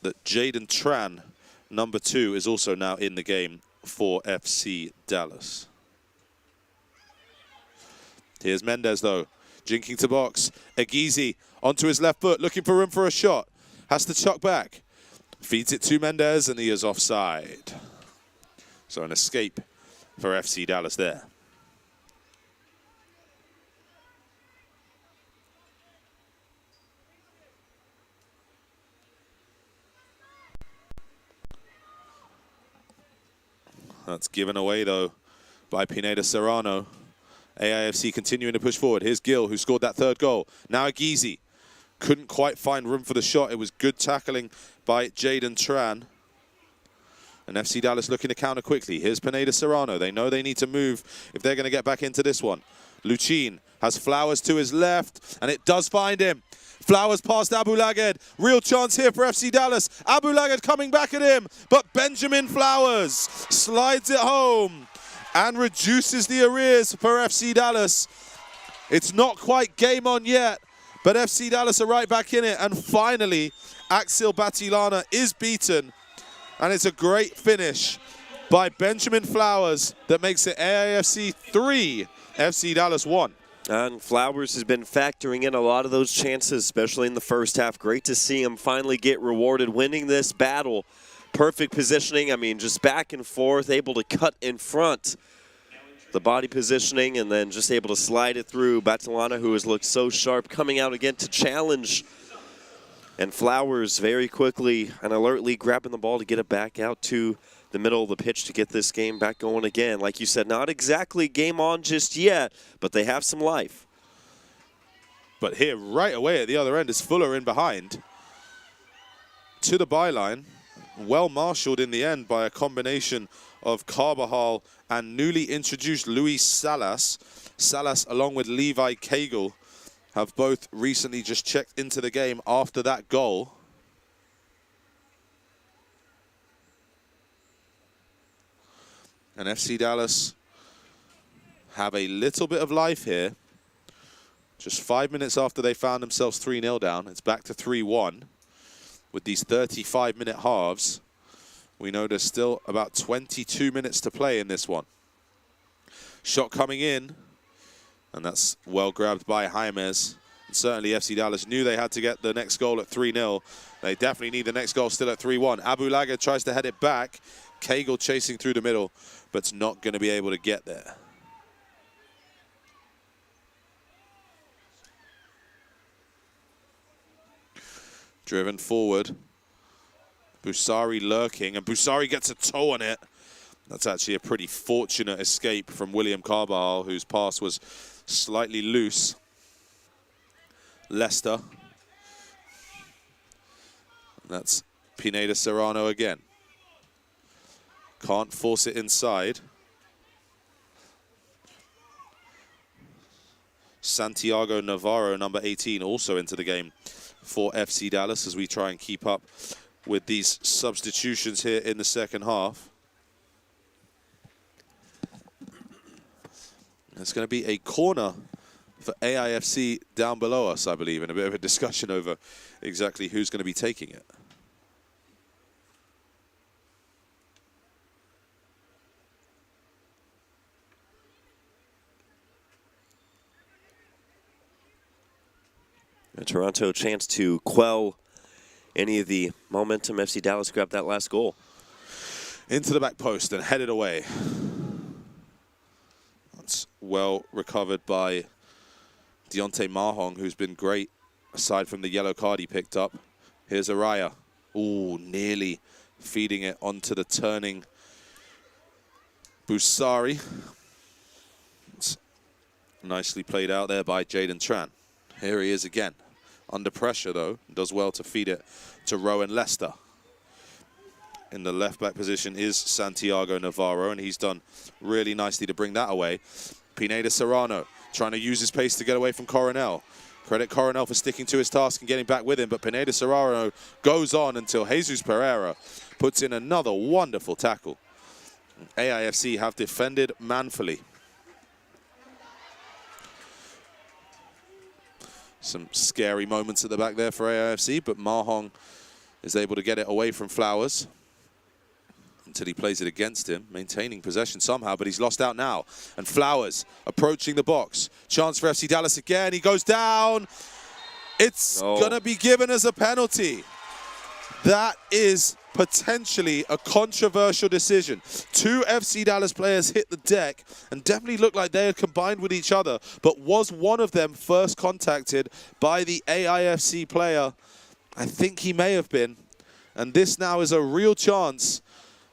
S1: that Jaden Tran, number 2, is also now in the game for FC Dallas. Here's Mendez, though, jinking to box. Aguizi onto his left foot, looking for room for a shot. Has to chuck back. Feeds it to Mendez, and he is offside. So an escape for FC Dallas there. That's given away, though, by Pineda Serrano. AIFC continuing to push forward. Here's Gill, who scored that 3rd goal. Now Aguizi. Couldn't quite find room for the shot. It was good tackling by Jaden Tran. And FC Dallas looking to counter quickly. Here's Pineda Serrano. They know they need to move if they're going to get back into this one. Luchin has Flowers to his left, and it does find him. Flowers past Abu Laged. Real chance here for FC Dallas. Abu Laged coming back at him, but Benjamin Flowers slides it home and reduces the arrears for FC Dallas. It's not quite game on yet, but FC Dallas are right back in it. And finally, Axel Batilana is beaten. And it's a great finish by Benjamin Flowers that makes it AIFC 3, FC Dallas 1.
S2: And Flowers has been factoring in a lot of those chances, especially in the first half. Great to see him finally get rewarded winning this battle. Perfect positioning. I mean, just back and forth, able to cut in front. The body positioning, and then just able to slide it through. Batilana, who has looked so sharp, coming out again to challenge. And Flowers very quickly and alertly grabbing the ball to get it back out to the middle of the pitch to get this game back going again. Like you said, not exactly game on just yet, but they have some life.
S1: But here, right away at the other end, is Fuller in behind. To the byline. Well marshaled in the end by a combination of Carbajal and newly introduced Luis Salas. Salas, along with Levi Cagle, have both recently just checked into the game after that goal. And FC Dallas have a little bit of life here. Just 5 minutes after they found themselves 3-0 down, it's back to 3-1. With these 35-minute halves, we know there's still about 22 minutes to play in this one. Shot coming in, and that's well grabbed by Jaimes. And certainly FC Dallas knew they had to get the next goal at 3-0. They definitely need the next goal still at 3-1. Abu Laged tries to head it back. Cagle chasing through the middle, but's not going to be able to get there. Driven forward. Busari lurking, and Busari gets a toe on it. That's actually a pretty fortunate escape from William Carbajal, whose pass was slightly loose. Leicester. That's Pineda Serrano again. Can't force it inside. Santiago Navarro, number 18, also into the game for FC Dallas as we try and keep up with these substitutions here in the second half. It's going to be a corner for AIFC down below us, I believe, and a bit of a discussion over exactly who's going to be taking it.
S2: And Toronto a chance to quell any of the momentum. FC Dallas grabbed that last goal.
S1: Into the back post and headed away. That's well recovered by Deontay Mahong, who's been great, aside from the yellow card he picked up. Here's Araya. Ooh, nearly feeding it onto the turning Busari. It's nicely played out there by Jaden Tran. Here he is again. Under pressure, though. Does well to feed it to Rowan Leicester. In the left-back position is Santiago Navarro, and he's done really nicely to bring that away. Pineda Serrano trying to use his pace to get away from Coronel. Credit Coronel for sticking to his task and getting back with him, but Pineda Serrano goes on until Jesus Pereira puts in another wonderful tackle. AIFC have defended manfully. Some scary moments at the back there for AIFC, but Mahong is able to get it away from Flowers until he plays it against him, maintaining possession somehow, but he's lost out now. And Flowers approaching the box. Chance for FC Dallas again. He goes down. It's going to be given as a penalty. That is potentially a controversial decision. Two FC Dallas players hit the deck and definitely looked like they had combined with each other, but was one of them first contacted by the AIFC player? I think he may have been. And this now is a real chance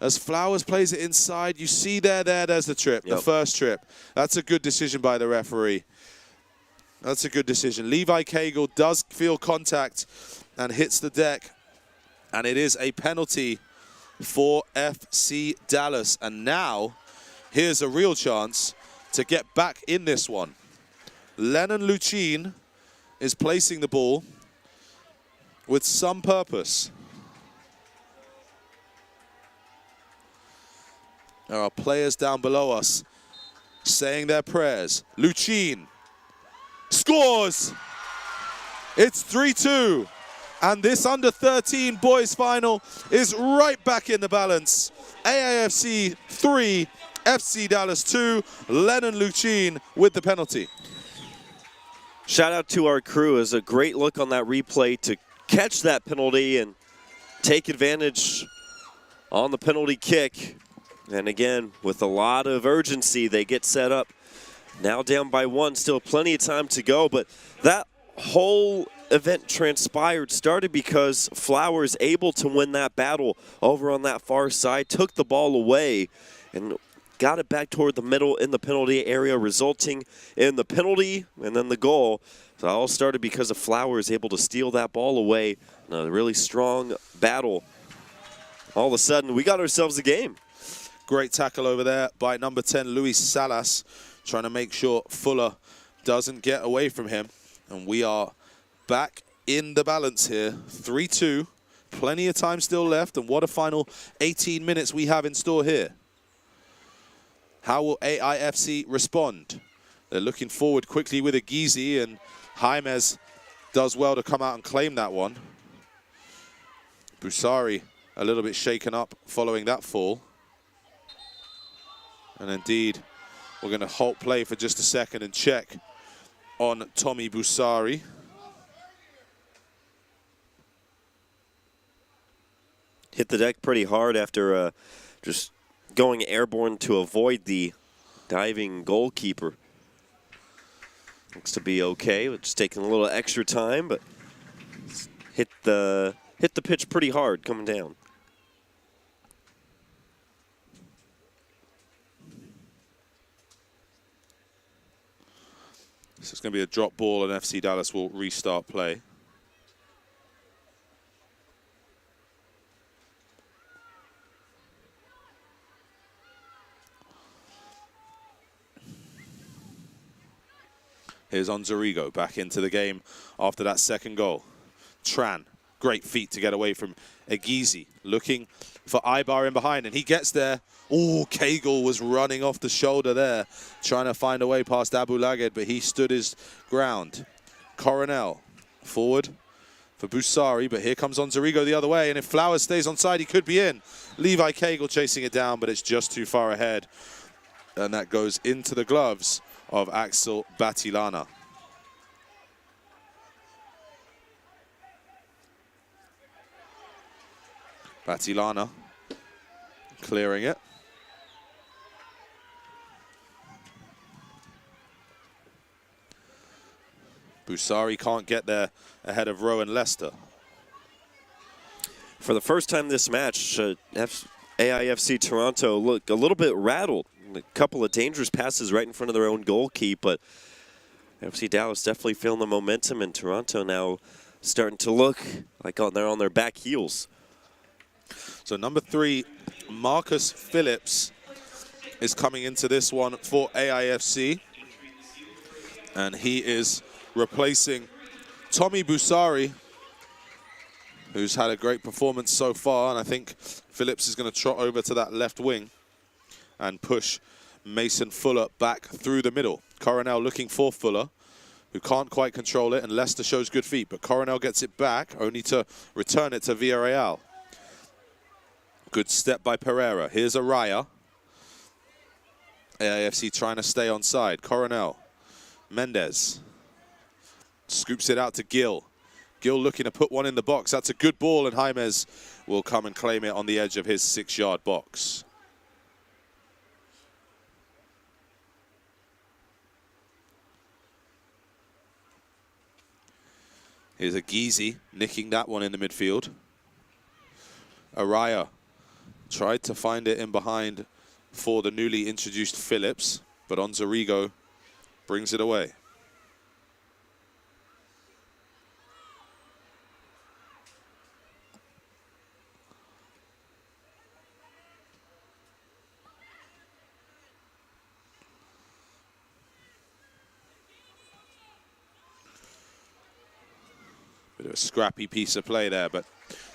S1: as Flowers plays it inside. You see there's the trip, the first trip. That's a good decision by the referee. That's a good decision. Levi Cagle does feel contact and hits the deck. And it is a penalty for FC Dallas. And now, here's a real chance to get back in this one. Lennon Luchin is placing the ball with some purpose. There are players down below us saying their prayers. Luchin scores! It's 3-2. And this under-13 boys final is right back in the balance. AIFC 3, FC Dallas 2. Lennon Luchin with the penalty.
S2: Shout out to our crew. It was a great look on that replay to catch that penalty and take advantage on the penalty kick. And again, with a lot of urgency, they get set up. Now down by 1, still plenty of time to go, but that whole event transpired started because Flowers able to win that battle over on that far side, took the ball away and got it back toward the middle in the penalty area, resulting in the penalty and then the goal. So it all started because of Flowers able to steal that ball away in a really strong battle. All of a sudden, we got ourselves a game.
S1: Great tackle over there by number 10, Luis Salas, trying to make sure Fuller doesn't get away from him. And we are back in the balance here, 3-2. Plenty of time still left, and what a final 18 minutes we have in store here. How will AIFC respond? They're looking forward quickly with a Gizi, and Jaimez does well to come out and claim that one. Busari a little bit shaken up following that fall. And indeed, we're going to halt play for just a second and check on Tommy Busari.
S2: Hit the deck pretty hard after just going airborne to avoid the diving goalkeeper. Looks to be okay. It's just taking a little extra time, but hit the pitch pretty hard coming down.
S1: This is going to be a drop ball, and FC Dallas will restart play. Here's Onzarigo back into the game after that second goal. Tran, great feat to get away from Egizi, looking for Ibar in behind, and he gets there. Oh, Cagle was running off the shoulder there, trying to find a way past Abu Laged, but he stood his ground. Coronel forward for Busari, but here comes Onzarigo the other way, and if Flowers stays on side, he could be in. Levi Cagle chasing it down, but it's just too far ahead, and that goes into the gloves of Axel Batilana. Batilana clearing it. Busari can't get there ahead of Rowan Lester.
S2: For the first time this match, AIFC Toronto looked a little bit rattled. A couple of dangerous passes right in front of their own goal keep, but FC Dallas definitely feeling the momentum, and Toronto now starting to look like they're on their back heels.
S1: So number 3, Marcus Phillips, is coming into this one for AIFC, and he is replacing Tommy Busari, who's had a great performance so far, and I think Phillips is going to trot over to that left wing and push Mason Fuller back through the middle. Coronel looking for Fuller, who can't quite control it, and Leicester shows good feet, but Coronel gets it back, only to return it to Villarreal. Good step by Pereira. Here's Araya. AIFC trying to stay on side. Coronel. Mendez. Scoops it out to Gill. Gill looking to put one in the box. That's a good ball, and Jaimez will come and claim it on the edge of his 6-yard box. Here's a Gizi nicking that one in the midfield. Araya tried to find it in behind for the newly introduced Phillips, but Onzarigo brings it away. Bit of a scrappy piece of play there, but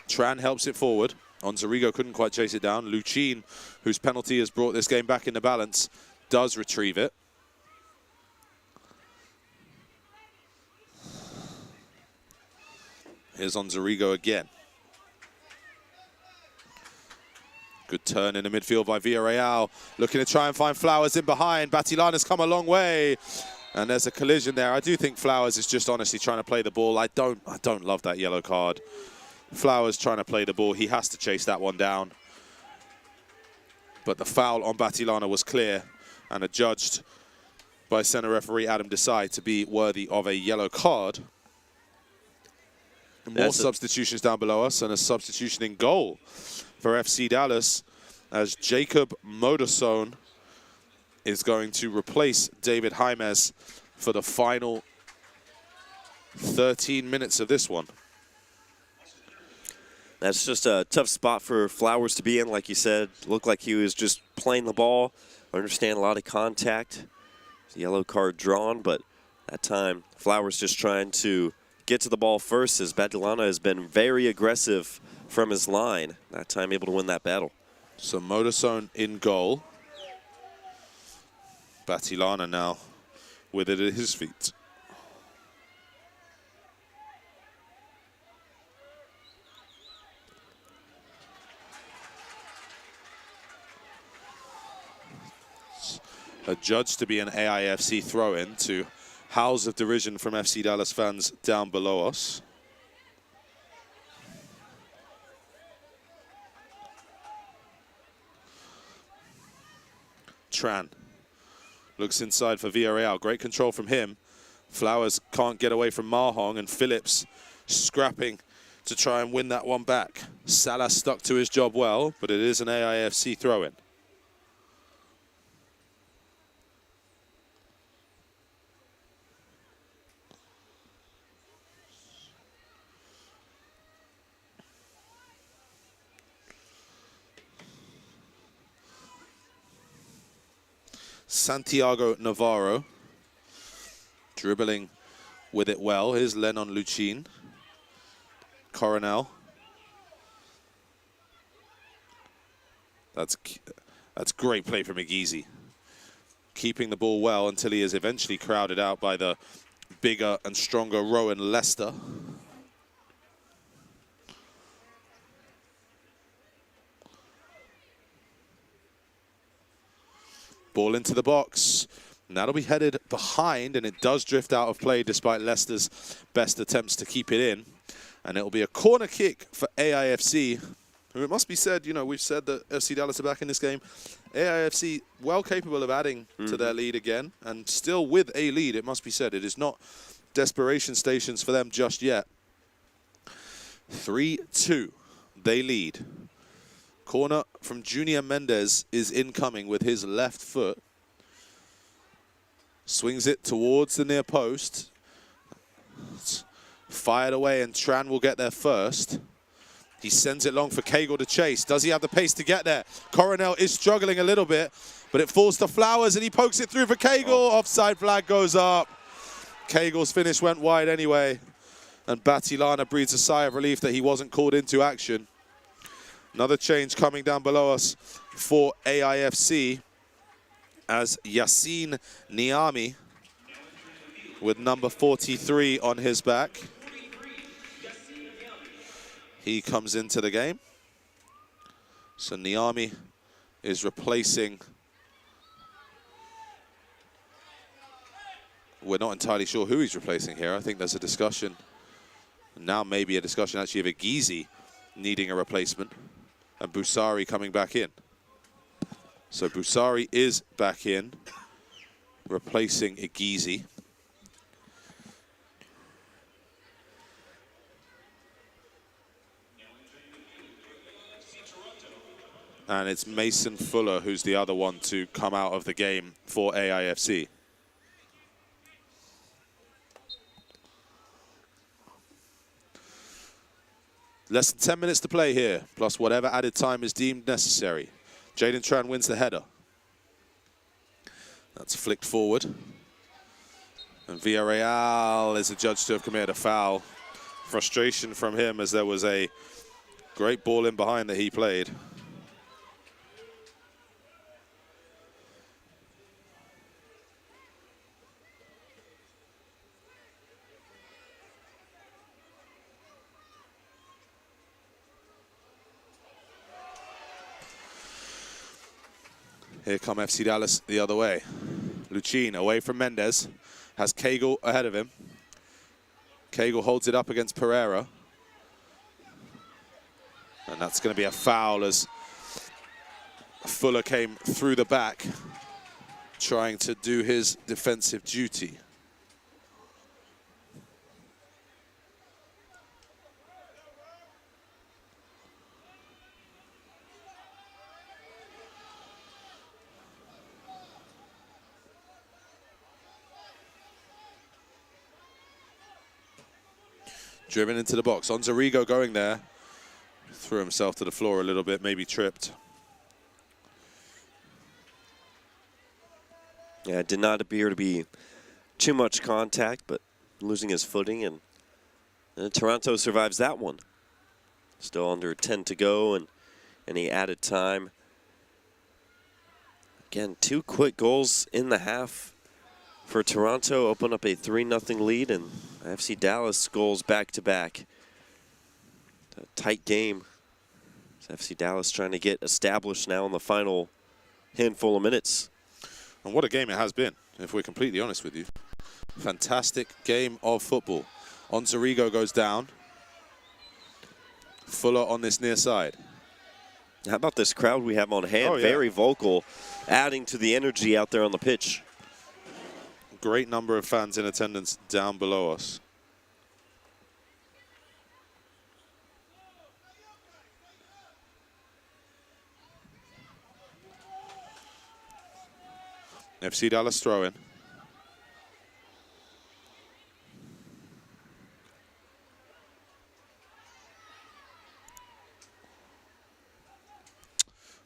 S1: Tran helps it forward. Onzarigo couldn't quite chase it down. Luchin, whose penalty has brought this game back into balance, does retrieve it. Here's Onzarigo again. Good turn in the midfield by Villarreal. Looking to try and find Flowers in behind. Batilana's come a long way. And there's a collision there. I do think Flowers is just honestly trying to play the ball. I don't love that yellow card. Flowers trying to play the ball. He has to chase that one down. But the foul on Batilana was clear and adjudged by center referee Adam Desai to be worthy of a yellow card. More substitutions down below us, and a substitution in goal for FC Dallas as Jacob Modersohn is going to replace David Jaimes for the final 13 minutes of this one.
S2: That's just a tough spot for Flowers to be in, like you said. Looked like he was just playing the ball. I understand a lot of contact. Yellow card drawn, but that time Flowers just trying to get to the ball first, as Batilana has been very aggressive from his line. That time able to win that battle.
S1: So Modersohn in goal. Batilana now with it at his feet. Adjudged to be an AIFC throw-in to howls of derision from FC Dallas fans down below us. Tran looks inside for Villarreal. Great control from him. Flowers can't get away from Mahong, and Phillips scrapping to try and win that one back. Salah stuck to his job well, but it is an AIFC throw-in. Santiago Navarro dribbling with it well. Here's Lennon Luchin. Coronel. That's great play from McGeezy. Keeping the ball well until he is eventually crowded out by the bigger and stronger Rowan Lester. Ball into the box, and that'll be headed behind, and it does drift out of play despite Leicester's best attempts to keep it in. And it'll be a corner kick for AIFC, who, it must be said, you know, we've said that FC Dallas are back in this game. AIFC well capable of adding to their lead again, and still with a lead, it must be said. It is not desperation stations for them just yet. 3-2, they lead. Corner from Junior Mendes is incoming with his left foot. Swings it towards the near post. It's fired away, and Tran will get there first. He sends it long for Cagle to chase. Does he have the pace to get there? Coronel is struggling a little bit, but it falls to Flowers, and he pokes it through for Cagle. Offside flag goes up. Cagle's finish went wide anyway, and Batilana breathes a sigh of relief that he wasn't called into action. Another change coming down below us for AIFC as Yassine Niami with number 43 on his back. He comes into the game. So Niami is replacing. We're not entirely sure who he's replacing here. I think there's a discussion. Now maybe a discussion actually of Ighizi needing a replacement. And Busari coming back in. So Busari is back in, replacing Ighizi. And it's Mason Fuller who's the other one to come out of the game for AIFC. Less than 10 minutes to play here, plus whatever added time is deemed necessary. Jaden Tran wins the header. That's flicked forward. And Villarreal is adjudged to have committed a foul. frustration from him as there was a great ball in behind that he played. Here come FC Dallas the other way. Luchin away from Mendez, has Cagle ahead of him. Cagle holds it up against Pereira. And that's going to be a foul as Fuller came through the back, trying to do his defensive duty. Driven into the box. Onzarigo going there. Threw himself to the floor a little bit, maybe tripped.
S2: Yeah, it did not appear to be too much contact, but losing his footing, and Toronto survives that one. Still under 10 to go, and any added time. Again, 2 quick goals in the half for Toronto, open up a 3-0 lead, and FC Dallas goals back-to-back. A tight game. FC Dallas trying to get established now in the final handful of minutes.
S1: And what a game it has been, if we're completely honest with you. Fantastic game of football. Onzarigo goes down. Fuller on this near side.
S2: How about this crowd we have on hand?
S1: Oh, yeah.
S2: Very vocal, adding to the energy out there on the pitch.
S1: Great number of fans in attendance down below us. FC Dallas throw in.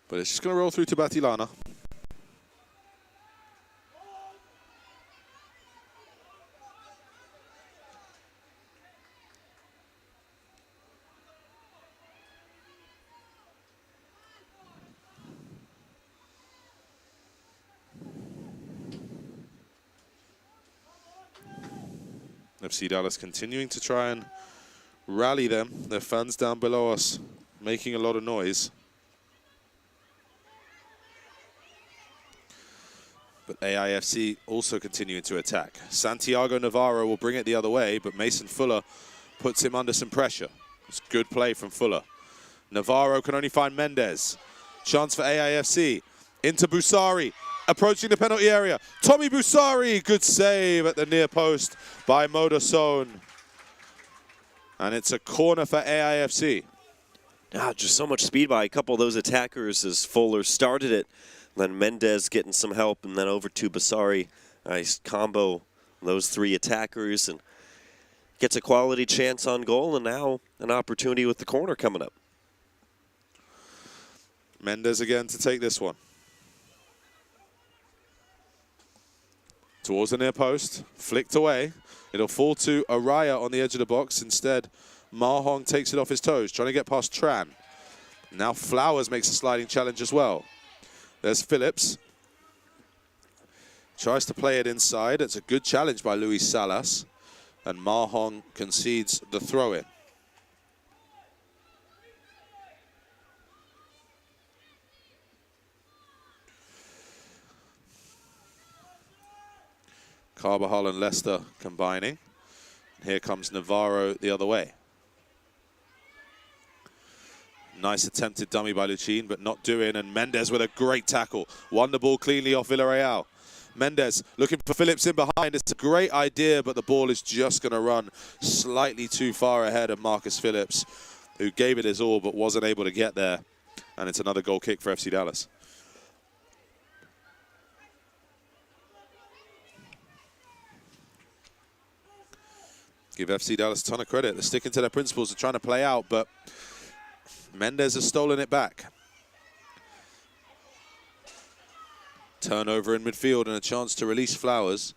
S1: But it's just going to roll through to Batilana. FC Dallas continuing to try and rally them. Their fans down below us making a lot of noise. But AIFC also continuing to attack. Santiago Navarro will bring it the other way, but Mason Fuller puts him under some pressure. It's good play from Fuller. Navarro can only find Mendez. Chance for AIFC. Into Busari. Approaching the penalty area. Tommy Busari, good save at the near post by Modasone. And it's a corner for AIFC.
S2: Just so much speed by a couple of those attackers as Fuller started it. Then Mendez getting some help, and then over to Busari. Nice combo, those 3 attackers, and gets a quality chance on goal, and now an opportunity with the corner coming up.
S1: Mendez again to take this one. Towards the near post, flicked away. It'll fall to Araya on the edge of the box. Instead, Mahong takes it off his toes, trying to get past Tran. Now Flowers makes a sliding challenge as well. There's Phillips. Tries to play it inside. It's a good challenge by Luis Salas. And Mahong concedes the throw-in. Carbajal and Leicester combining. Here comes Navarro the other way. Nice attempted dummy by Luchin, but not doing. And Mendez with a great tackle. Won the ball cleanly off Villarreal. Mendez looking for Phillips in behind. It's a great idea, but the ball is just going to run slightly too far ahead of Marcus Phillips, who gave it his all but wasn't able to get there. And it's another goal kick for FC Dallas. Give FC Dallas a ton of credit. They're sticking to their principles. They're trying to play out, but Mendez has stolen it back. Turnover in midfield and a chance to release Flowers.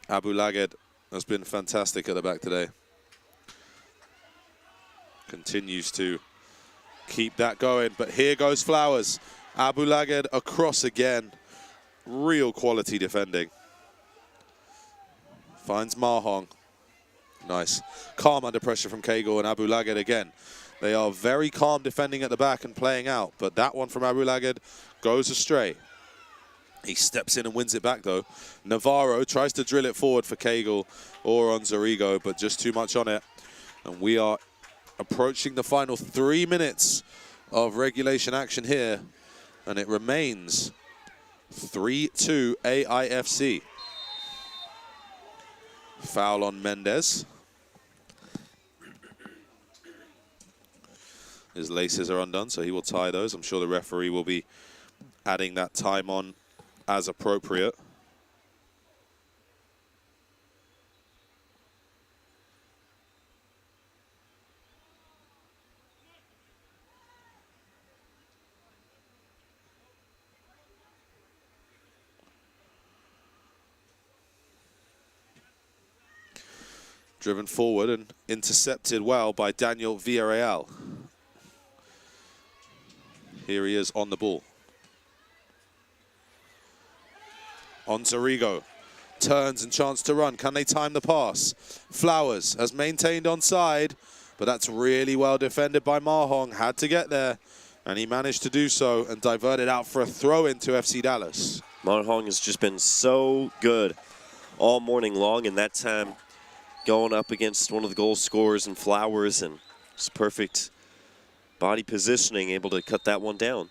S1: Abu Laged has been fantastic at the back today. Continues to keep that going, but here goes Flowers. Abu Laged across again. Real quality defending. Finds Mahong. Nice. Calm under pressure from Kegel and Abu Laged again. They are very calm defending at the back and playing out, but that one from Abu Laged goes astray. He steps in and wins it back, though. Navarro tries to drill it forward for Kegel or on Zarigo, but just too much on it. And we are approaching the final 3 minutes of regulation action here, and it remains 3-2 AIFC. Foul on Mendez. His laces are undone, so he will tie those. I'm sure the referee will be adding that time on as appropriate. Driven forward and intercepted well by Daniel Villarreal. Here he is on the ball. On Zarigo. Turns and chance to run. Can they time the pass? Flowers has maintained onside, but that's really well defended by Mahong. Had to get there, and he managed to do so and diverted out for a throw into FC Dallas.
S2: Mahong has just been so good all morning long, and that time going up against one of the goal scorers and Flowers, and just perfect body positioning, able to cut that one down.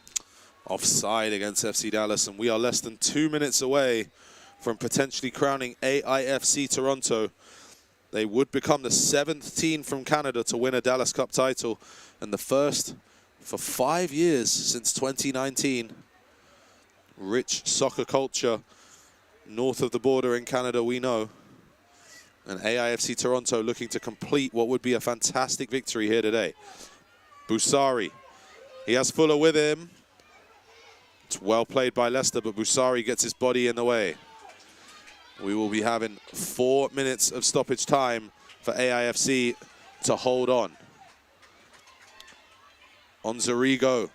S1: Offside against FC Dallas, and we are less than 2 minutes away from potentially crowning AIFC Toronto. They would become the 7th team from Canada to win a Dallas Cup title, and the first for 5 years since 2019. Rich soccer culture north of the border in Canada, we know. And AIFC Toronto looking to complete what would be a fantastic victory here today. Busari, he has Fuller with him. It's well played by Leicester, but Busari gets his body in the way. We will be having 4 minutes of stoppage time for AIFC to hold on. On Zarigo,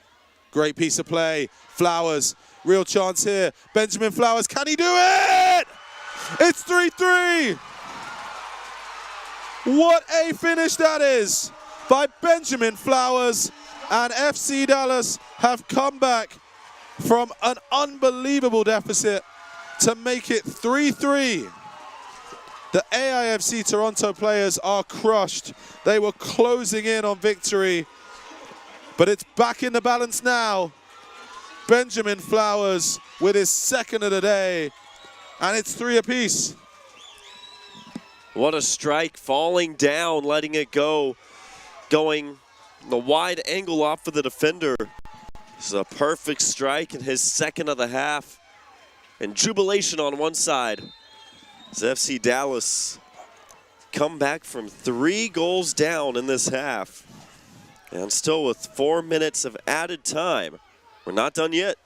S1: great piece of play. Flowers, real chance here. Benjamin Flowers, can he do it? It's 3-3. What a finish that is by Benjamin Flowers, and FC Dallas have come back from an unbelievable deficit to make it 3-3. The AIFC Toronto players are crushed. They were closing in on victory, but it's back in the balance now. Benjamin Flowers with his second of the day, and it's 3 apiece.
S2: What a strike, falling down, letting it go, going the wide angle off for the defender. This is a perfect strike in his second of the half. And jubilation on one side as FC Dallas come back from 3 goals down in this half. And still with 4 minutes of added time. We're not done yet.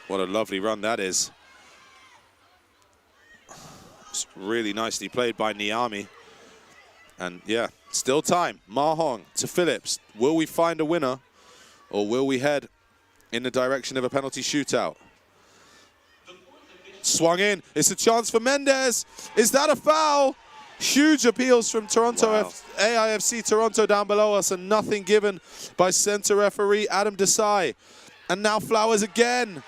S1: What a lovely run that is. It's really nicely played by Niami. And yeah, still time. Mahong to Phillips. Will we find a winner, or will we head in the direction of a penalty shootout? Swung in. It's a chance for Mendez. Is that a foul? Huge appeals from Toronto.
S2: Wow.
S1: AIFC Toronto down below us, and nothing given by center referee Adam Desai. And now Flowers again.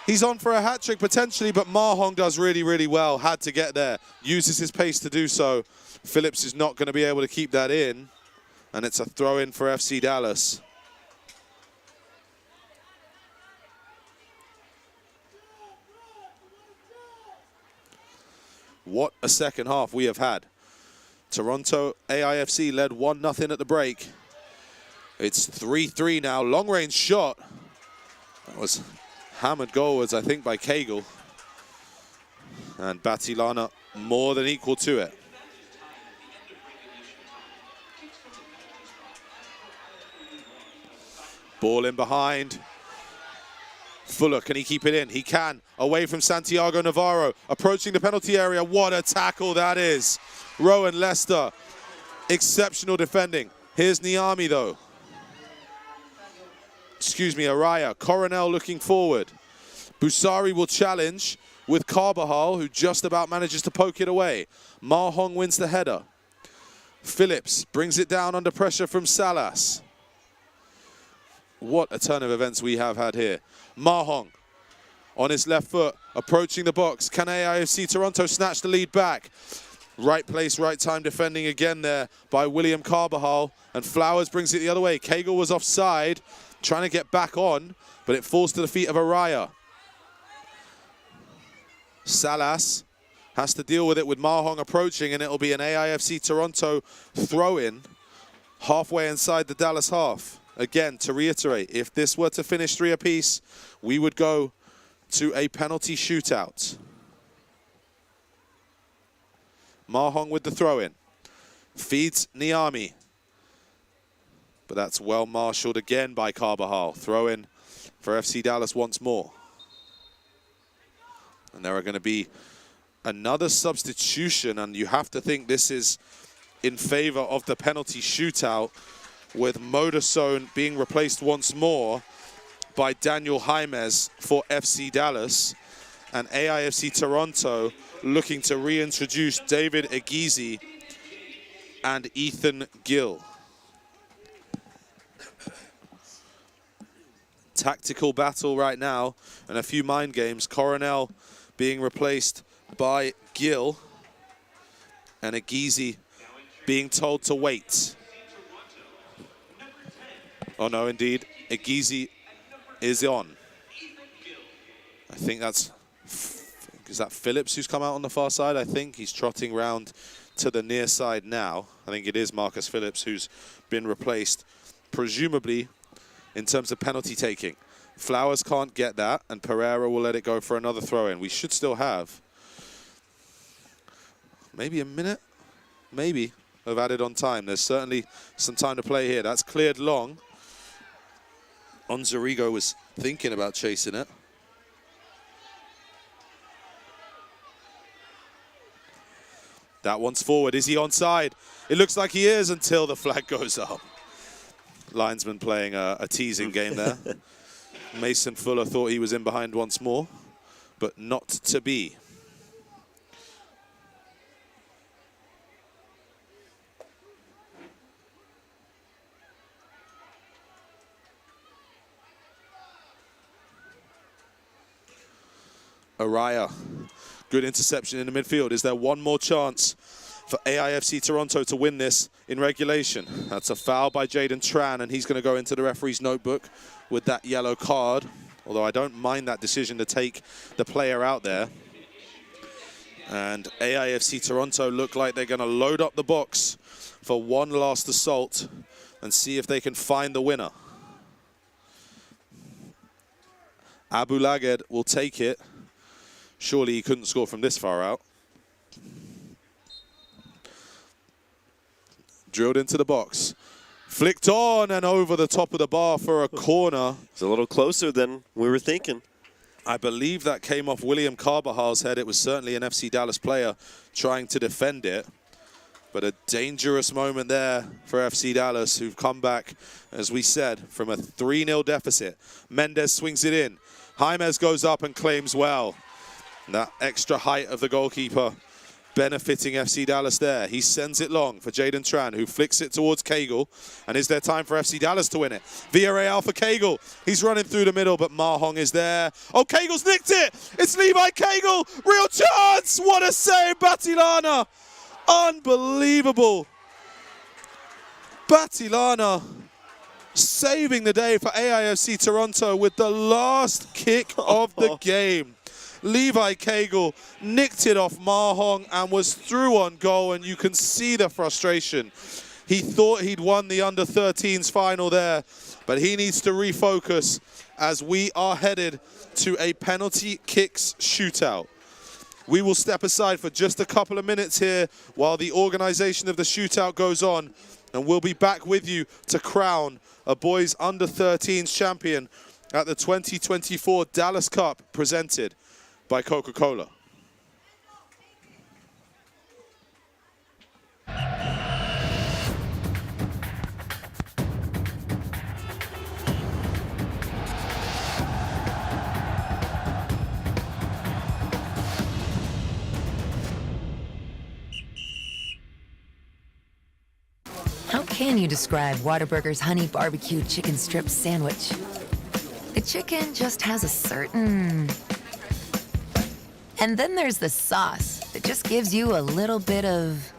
S1: He's on for a hat-trick potentially, but Mahong does really, really well. Had to get there. Uses his pace to do so. Phillips is not going to be able to keep that in. And it's a throw-in for FC Dallas. What a second half we have had. Toronto AIFC led 1-0 at the break. It's 3-3 now. Long-range shot. That was hammered goalwards, I think, by Kegel. And Batilana more than equal to it. Ball in behind. Fuller, can he keep it in? He can. Away from Santiago Navarro. Approaching the penalty area. What a tackle that is. Rowan Leicester. Exceptional defending. Here's Niami, though. Excuse me, Araya. Coronel looking forward. Busari will challenge with Carbajal, who just about manages to poke it away. Mahong wins the header. Phillips brings it down under pressure from Salas. What a turn of events we have had here. Mahong on his left foot, approaching the box. Can AIFC Toronto snatch the lead back? Right place, right time defending again there by William Carbajal. And Flowers brings it the other way. Cagle was offside, trying to get back on, but it falls to the feet of Araya. Salas has to deal with it with Mahong approaching, and it'll be an AIFC Toronto throw-in halfway inside the Dallas half. Again, to reiterate, if this were to finish 3 apiece, we would go to a penalty shootout. Mahong with the throw-in. Feeds Niami. But that's well marshaled again by Carbajal. Throw-in for FC Dallas once more. And there are going to be another substitution, and you have to think this is in favor of the penalty shootout, with Modersohn being replaced once more by Daniel Jaimez for FC Dallas, and AIFC Toronto looking to reintroduce David Egizi and Ethan Gill. Tactical battle right now, and a few mind games. Coronel being replaced by Gill, and Egizi being told to wait. Oh no, indeed, Egizi is on. I think that's, is that Phillips who's come out on the far side? I think he's trotting round to the near side now. I think it is Marcus Phillips who's been replaced, presumably in terms of penalty taking. Flowers can't get that, and Pereira will let it go for another throw-in. We should still have maybe a minute, maybe, of added on time. There's certainly some time to play here. That's cleared long. Onzarigo was thinking about chasing it. That one's forward. Is he onside? It looks like he is until the flag goes up. Linesman playing a teasing game there. Mason Fuller thought he was in behind once more, but not to be. Araya, good interception in the midfield. Is there one more chance for AIFC Toronto to win this in regulation? That's a foul by Jaden Tran, and he's going to go into the referee's notebook with that yellow card, although I don't mind that decision to take the player out there. And AIFC Toronto look like they're going to load up the box for one last assault and see if they can find the winner. Abu Laged will take it. Surely he couldn't score from this far out. Drilled into the box. Flicked on and over the top of the bar for a corner.
S2: It's a little closer than we were thinking.
S1: I believe that came off William Carbajal's head. It was certainly an FC Dallas player trying to defend it. But a dangerous moment there for FC Dallas, who've come back, as we said, from a 3-0 deficit. Mendez swings it in. Jaimez goes up and claims well. That extra height of the goalkeeper benefiting FC Dallas there. He sends it long for Jaden Tran, who flicks it towards Cagle. And is there time for FC Dallas to win it? Villarreal for Cagle. He's running through the middle, but Mahong is there. Oh, Cagle's nicked it! It's Levi Cagle! Real chance! What a save, Batilana! Unbelievable. Batilana saving the day for AIFC Toronto with the last kick of the game. Levi Cagle nicked it off Mahong and was through on goal, and you can see the frustration. He thought he'd won the under-13s final there, but he needs to refocus as we are headed to a penalty kicks shootout. We will step aside for just a couple of minutes here while the organization of the shootout goes on, and we'll be back with you to crown a boys under-13s champion at the 2024 Dallas Cup presented by Coca-Cola.
S3: can you describe Whataburger's honey barbecue chicken strip sandwich? The chicken just has a certain... And then there's the sauce that just gives you a little bit of...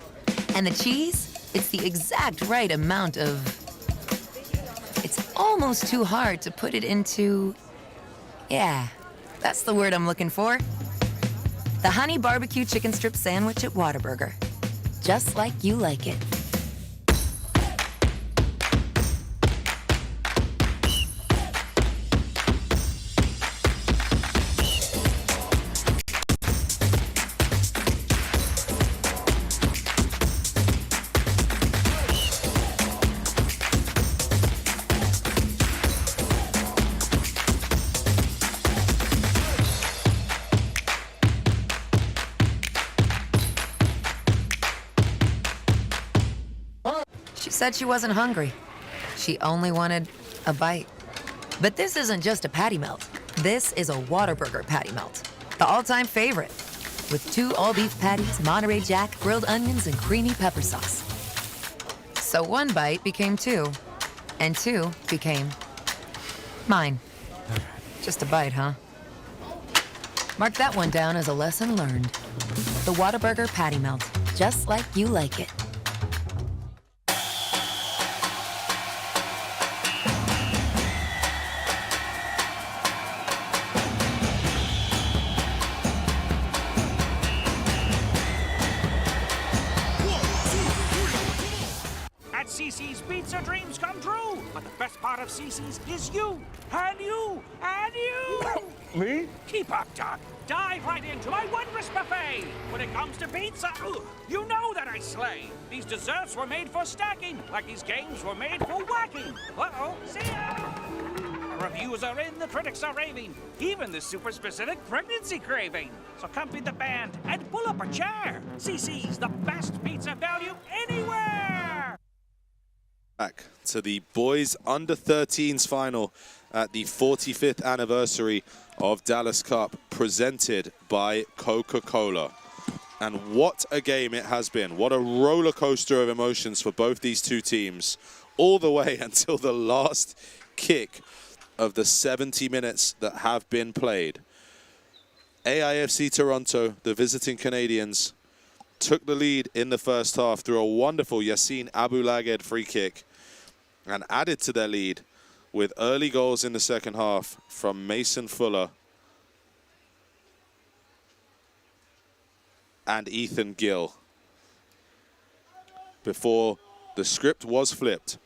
S3: And the cheese, it's the exact right amount of... It's almost too hard to put it into... Yeah, that's the word I'm looking for. The honey barbecue chicken strip sandwich at Whataburger. Just like you like it. She said she wasn't hungry. She only wanted a bite. But this isn't just a patty melt. This is a Whataburger patty melt. The all-time favorite. With 2 all-beef patties, Monterey Jack, grilled onions, and creamy pepper sauce. So 1 bite became 2. And 2 became mine. Just a bite, huh? Mark that one down as a lesson learned. The Whataburger patty melt. Just like you like it.
S4: At CC's Pizza, dreams come true. But the best part of CC's is you. And you. And you.
S6: Me?
S4: Keep up, Doc. Dive right into my wondrous buffet. When it comes to pizza, you know that I slay. These desserts were made for stacking, like these games were made for whacking. Uh-oh, see ya. The reviews are in, the critics are raving. Even the super specific pregnancy craving. So come feed the band and pull up a chair. CC's the best pizza value anywhere.
S1: Back to the boys under 13s final at the 45th anniversary of Dallas Cup, presented by Coca-Cola. And what a game it has been. What a roller coaster of emotions for both these two teams, all the way until the last kick of the 70 minutes that have been played. AIFC Toronto, the visiting Canadians, took the lead in the first half through a wonderful Yassine Abou-Laghed free kick, and added to their lead with early goals in the second half from Mason Fuller and Ethan Gill. Before the script was flipped,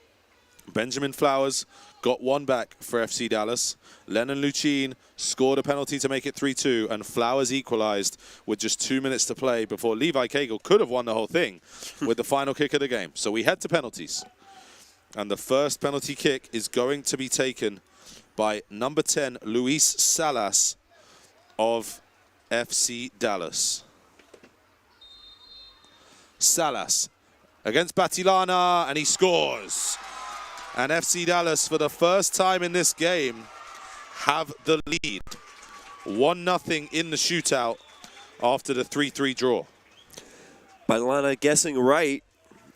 S1: Benjamin Flowers got one back for FC Dallas. Lennon Luchin scored a penalty to make it 3-2, and Flowers equalized with just 2 minutes to play before Levi Cagle could have won the whole thing with the final kick of the game. So we head to penalties. And the first penalty kick is going to be taken by number 10, Luis Salas of FC Dallas. Salas against Batilana, and he scores. And FC Dallas, for the first time in this game, have the lead. 1-0 in the shootout after the 3-3 draw.
S2: Batilana guessing right,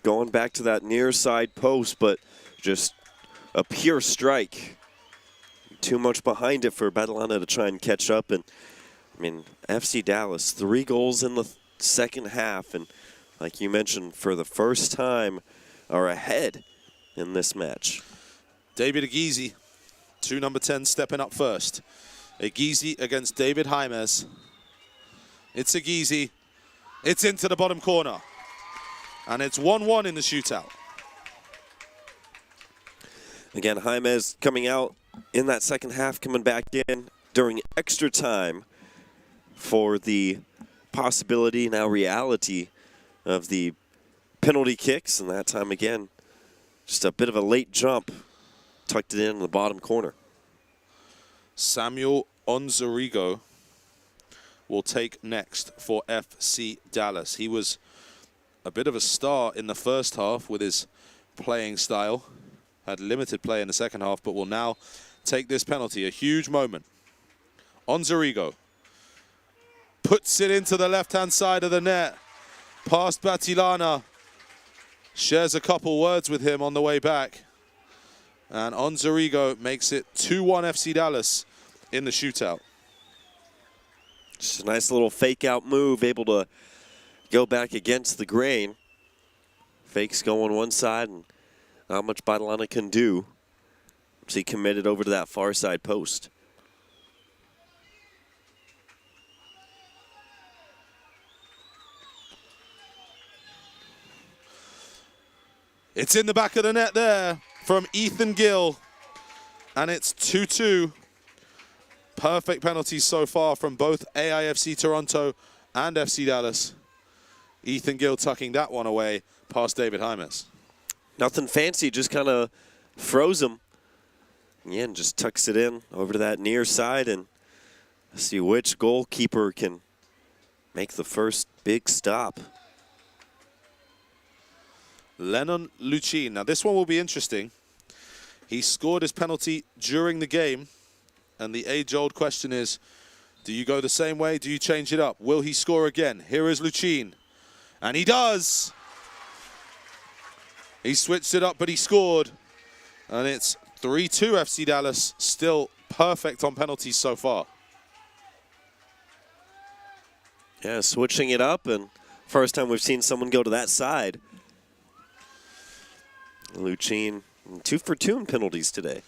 S2: going back to that near side post, but just a pure strike. Too much behind it for Batilana to try and catch up. And I mean, FC Dallas, 3 goals in the second half, and like you mentioned, for the first time are ahead in this match.
S1: David Aguizi, 2 number 10 stepping up first. Aguizi against David Jaimez. It's Aguizi. It's into the bottom corner. And it's 1-1 in the shootout.
S2: Again, Jaimez coming out in that second half, coming back in during extra time for the possibility, now reality, of the penalty kicks. And that time again, just a bit of a late jump, tucked it in the bottom corner.
S1: Samuel Onzarigo will take next for FC Dallas. He was a bit of a star in the first half with his playing style. Had limited play in the second half, but will now take this penalty. A huge moment. Onzarigo puts it into the left-hand side of the net. Past Batilana. shares a couple words with him on the way back. And Onzarigo makes it 2-1 FC Dallas in the shootout.
S2: Just a nice little fake out move, able to go back against the grain. Fakes going one side, and not much Batalana can do. So he committed over to that far side post.
S1: It's in the back of the net there from Ethan Gill. And it's 2-2. Perfect penalties so far from both AIFC Toronto and FC Dallas. Ethan Gill tucking that one away past David Hymas.
S2: Nothing fancy, just kind of froze him. Yeah, and just tucks it in over to that near side, and see which goalkeeper can make the first big stop.
S1: Lennon Luchin. Now this one will be interesting. He scored his penalty during the game, and the age-old question is, do you go the same way? Do you change it up? Will he score again? Here is Luchin. And he does. He switched it up, but he scored. And it's 3-2 FC Dallas, still perfect on penalties so far.
S2: Yeah, switching it up, and first time we've seen someone go to that side. Luchin, 2 for 2 in penalties today.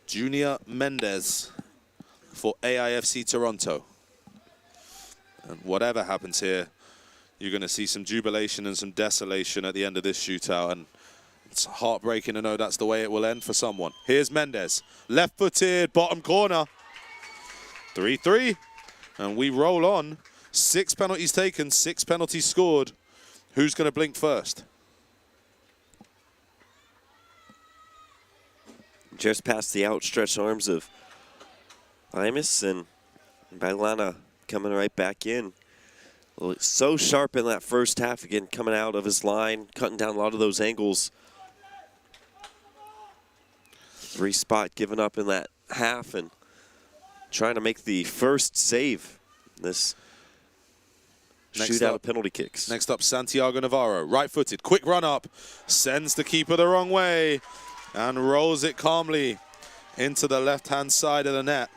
S1: Junior Mendez for AIFC Toronto. And whatever happens here, you're going to see some jubilation and some desolation at the end of this shootout. And it's heartbreaking to know that's the way it will end for someone. Here's Mendez. Left-footed, bottom corner. 3-3. And we roll on. 6 penalties taken, 6 penalties scored. Who's going to blink first?
S2: Just past the outstretched arms of Imus, and Batalana coming right back in. So sharp in that first half, again, coming out of his line, cutting down a lot of those angles. 3 spot given up in that half, and trying to make the first save in this shootout of penalty kicks.
S1: Next up, Santiago Navarro, right-footed, quick run up, sends the keeper the wrong way, and rolls it calmly into the left-hand side of the net.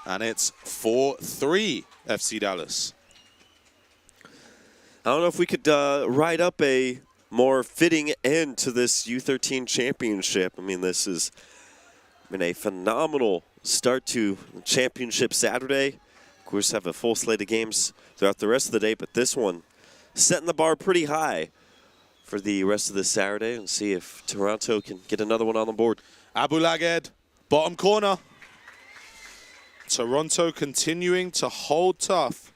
S1: And it's 4-3 FC Dallas.
S2: I don't know if we could write up a more fitting end to this U13 championship. I mean, this has been a phenomenal start to championship Saturday. Of course, have a full slate of games throughout the rest of the day, but this one setting the bar pretty high for the rest of this Saturday, and see if Toronto can get another one on the board.
S1: Abu Laged, bottom corner. Toronto continuing to hold tough.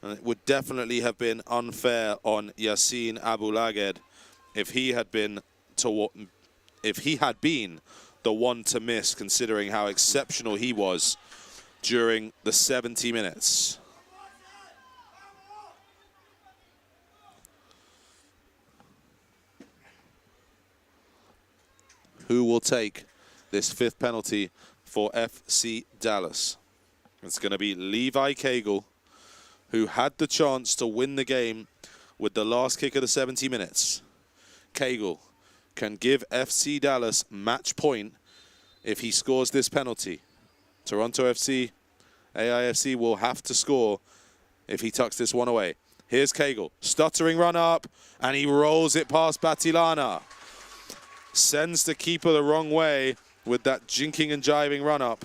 S1: And it would definitely have been unfair on Yassine Abu Laged if he had been the one to miss, considering how exceptional he was during the 70 minutes. Who will take this 5th penalty for FC Dallas? It's going to be Levi Cagle, who had the chance to win the game with the last kick of the 70 minutes. Cagle can give FC Dallas match point if he scores this penalty. Toronto FC, AIFC will have to score if he tucks this one away. Here's Cagle, stuttering run up, and he rolls it past Batilana. Sends the keeper the wrong way with that jinking and jiving run up.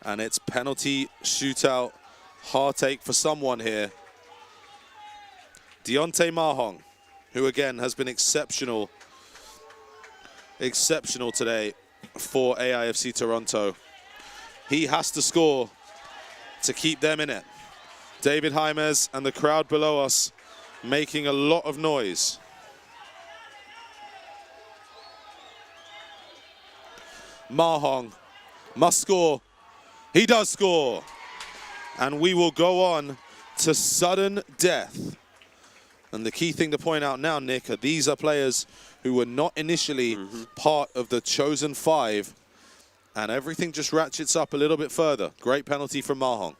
S1: And it's penalty shootout heartache for someone here. Deontay Mahong, who again has been exceptional today for AIFC Toronto. He has to score to keep them in it. David Hymes and the crowd below us making a lot of noise. Mahong must score. He does score. And we will go on to sudden death. And the key thing to point out now, Nick, are these are players who were not initially part of the chosen 5. And everything just ratchets up a little bit further. Great penalty from Mahong.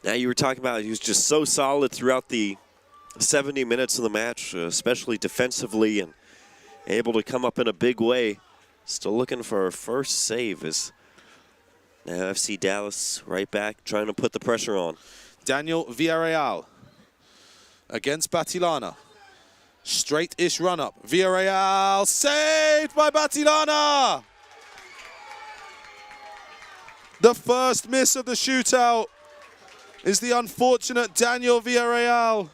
S2: Now, you were talking about he was just so solid throughout the 70 minutes of the match, especially defensively, and able to come up in a big way. Still looking for our first save as now FC Dallas right back trying to put the pressure on.
S1: Daniel Villarreal against Batilana. Straight-ish run-up. Villarreal saved by Batilana. The first miss of the shootout is the unfortunate Daniel Villarreal,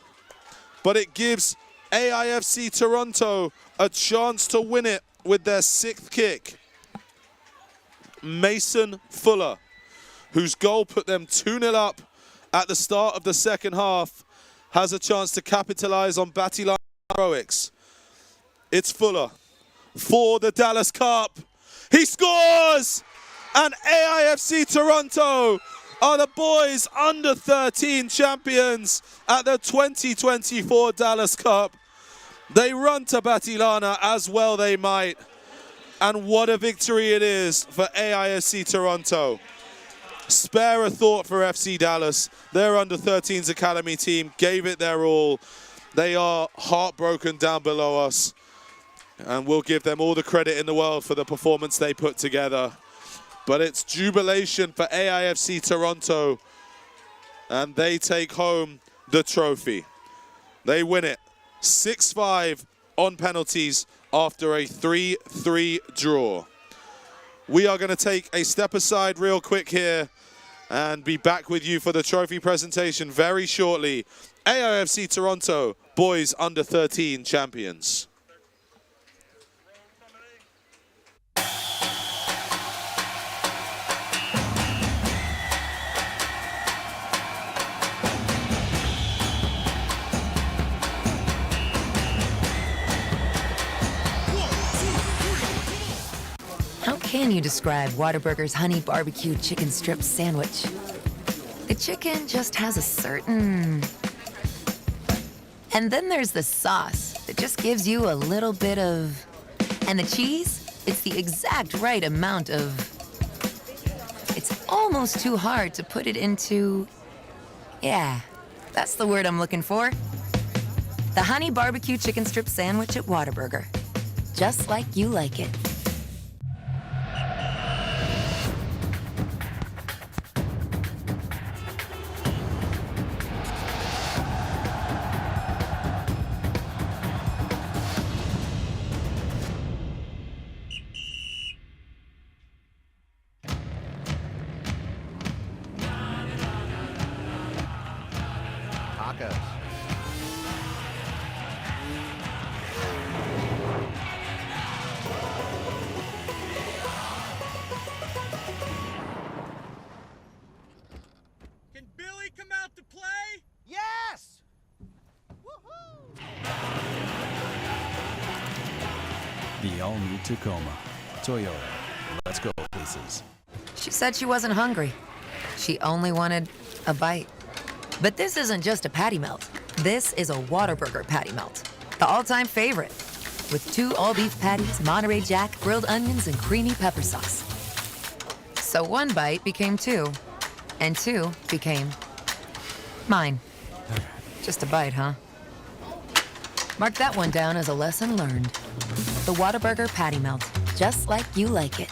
S1: but it gives AIFC Toronto a chance to win it with their 6th kick. Mason Fuller, whose goal put them 2-0 up at the start of the second half, has a chance to capitalize on Batilana heroics. It's Fuller for the Dallas Cup. He scores! And AIFC Toronto are the boys under 13 champions at the 2024 Dallas Cup. They run to Batilana as well they might. And what a victory it is for AIFC Toronto. Spare a thought for FC Dallas. Their under 13s academy team gave it their all. They are heartbroken down below us. And we'll give them all the credit in the world for the performance they put together. But it's jubilation for AIFC Toronto, and they take home the trophy. They win it 6-5 on penalties after a 3-3 draw. We are going to take a step aside real quick here and be back with you for the trophy presentation very shortly. AIFC Toronto, boys under 13 champions.
S3: How can you describe Whataburger's honey barbecue chicken strip sandwich? The chicken just has a certain... And then there's the sauce that just gives you a little bit of... And the cheese, it's the exact right amount of... It's almost too hard to put it into... Yeah, that's the word I'm looking for. The honey barbecue chicken strip sandwich at Whataburger. Just like you like it.
S7: Can Billy come out to play? Yes! Woohoo!
S5: The all-new Tacoma. Toyota. Let's go places.
S3: She said she wasn't hungry. She only wanted a bite. But this isn't just a patty melt. This is a Whataburger patty melt. The all-time favorite. With 2 all-beef patties, Monterey Jack, grilled onions, and creamy pepper sauce. So 1 bite became 2. And 2 became mine. Just a bite, huh? Mark that one down as a lesson learned. The Whataburger patty melt. Just like you like it.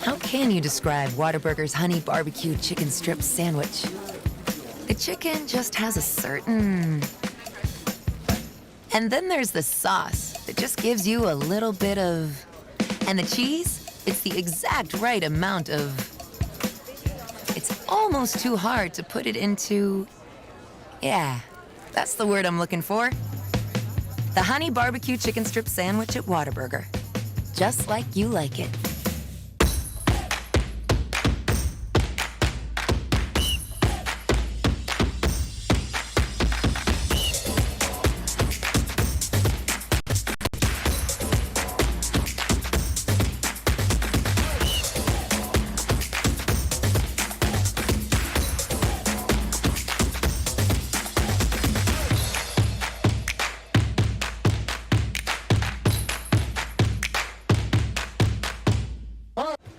S3: How can you describe Whataburger's honey barbecue chicken strip sandwich? The chicken just has a certain... And then there's the sauce that just gives you a little bit of... And the cheese, It's the exact right amount of... It's almost too hard to put it into... Yeah, that's the word I'm looking for. The honey barbecue chicken strip sandwich at Whataburger. Just like you like it.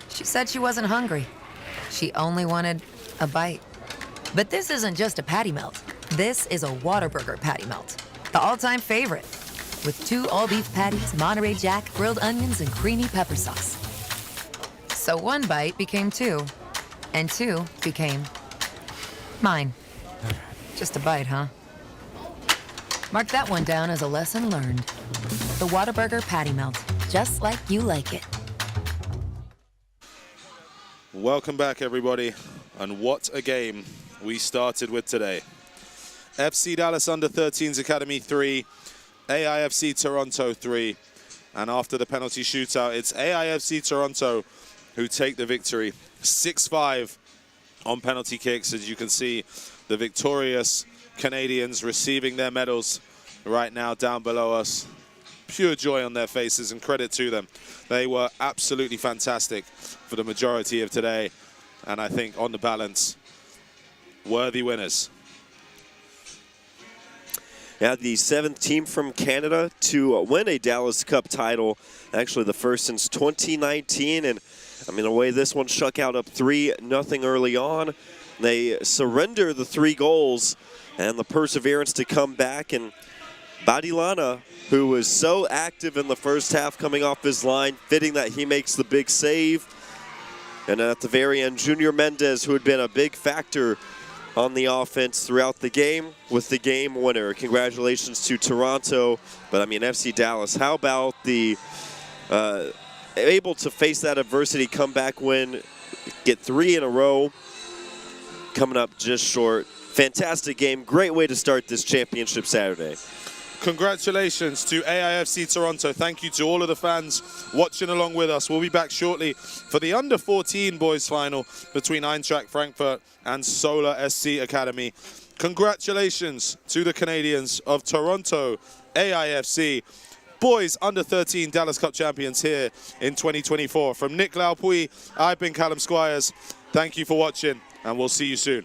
S3: She said she wasn't hungry. She only wanted a bite. But this isn't just a patty melt. This is a Whataburger patty melt. The all-time favorite. With 2 all-beef patties, Monterey Jack, grilled onions, and creamy pepper sauce. So 1 bite became 2. And 2 became... mine. Just a bite, huh? Mark that one down as a lesson learned. The Whataburger patty melt. Just like you like it.
S1: Welcome back, everybody, and what a game we started with today. FC Dallas Under-13s Academy 3, AIFC Toronto 3, and after the penalty shootout, it's AIFC Toronto who take the victory. 6-5 on penalty kicks, as you can see the victorious Canadians receiving their medals right now down below us. Pure joy on their faces, and credit to them. They were absolutely fantastic for the majority of today, and I think on the balance, worthy winners.
S2: Yeah, the 7th team from Canada to win a Dallas Cup title, actually the first since 2019, and I mean, the way this one shook out up 3-0 early on, they surrender the 3 goals and the perseverance to come back, and Badilana, who was so active in the first half coming off his line, fitting that he makes the big save. And at the very end, Junior Mendez, who had been a big factor on the offense throughout the game, with the game winner. Congratulations to Toronto. But I mean, FC Dallas, how about the able to face that adversity, come back, win, get 3 in a row, coming up just short. Fantastic game. Great way to start this championship Saturday.
S1: Congratulations to AIFC Toronto. Thank you to all of the fans watching along with us. We'll be back shortly for the Under-14 boys final between Eintracht Frankfurt and Solar SC Academy. Congratulations to the Canadians of Toronto AIFC. Boys Under-13 Dallas Cup champions here in 2024. From Nick Laupui, I've been Callum Squires. Thank you for watching, and we'll see you soon.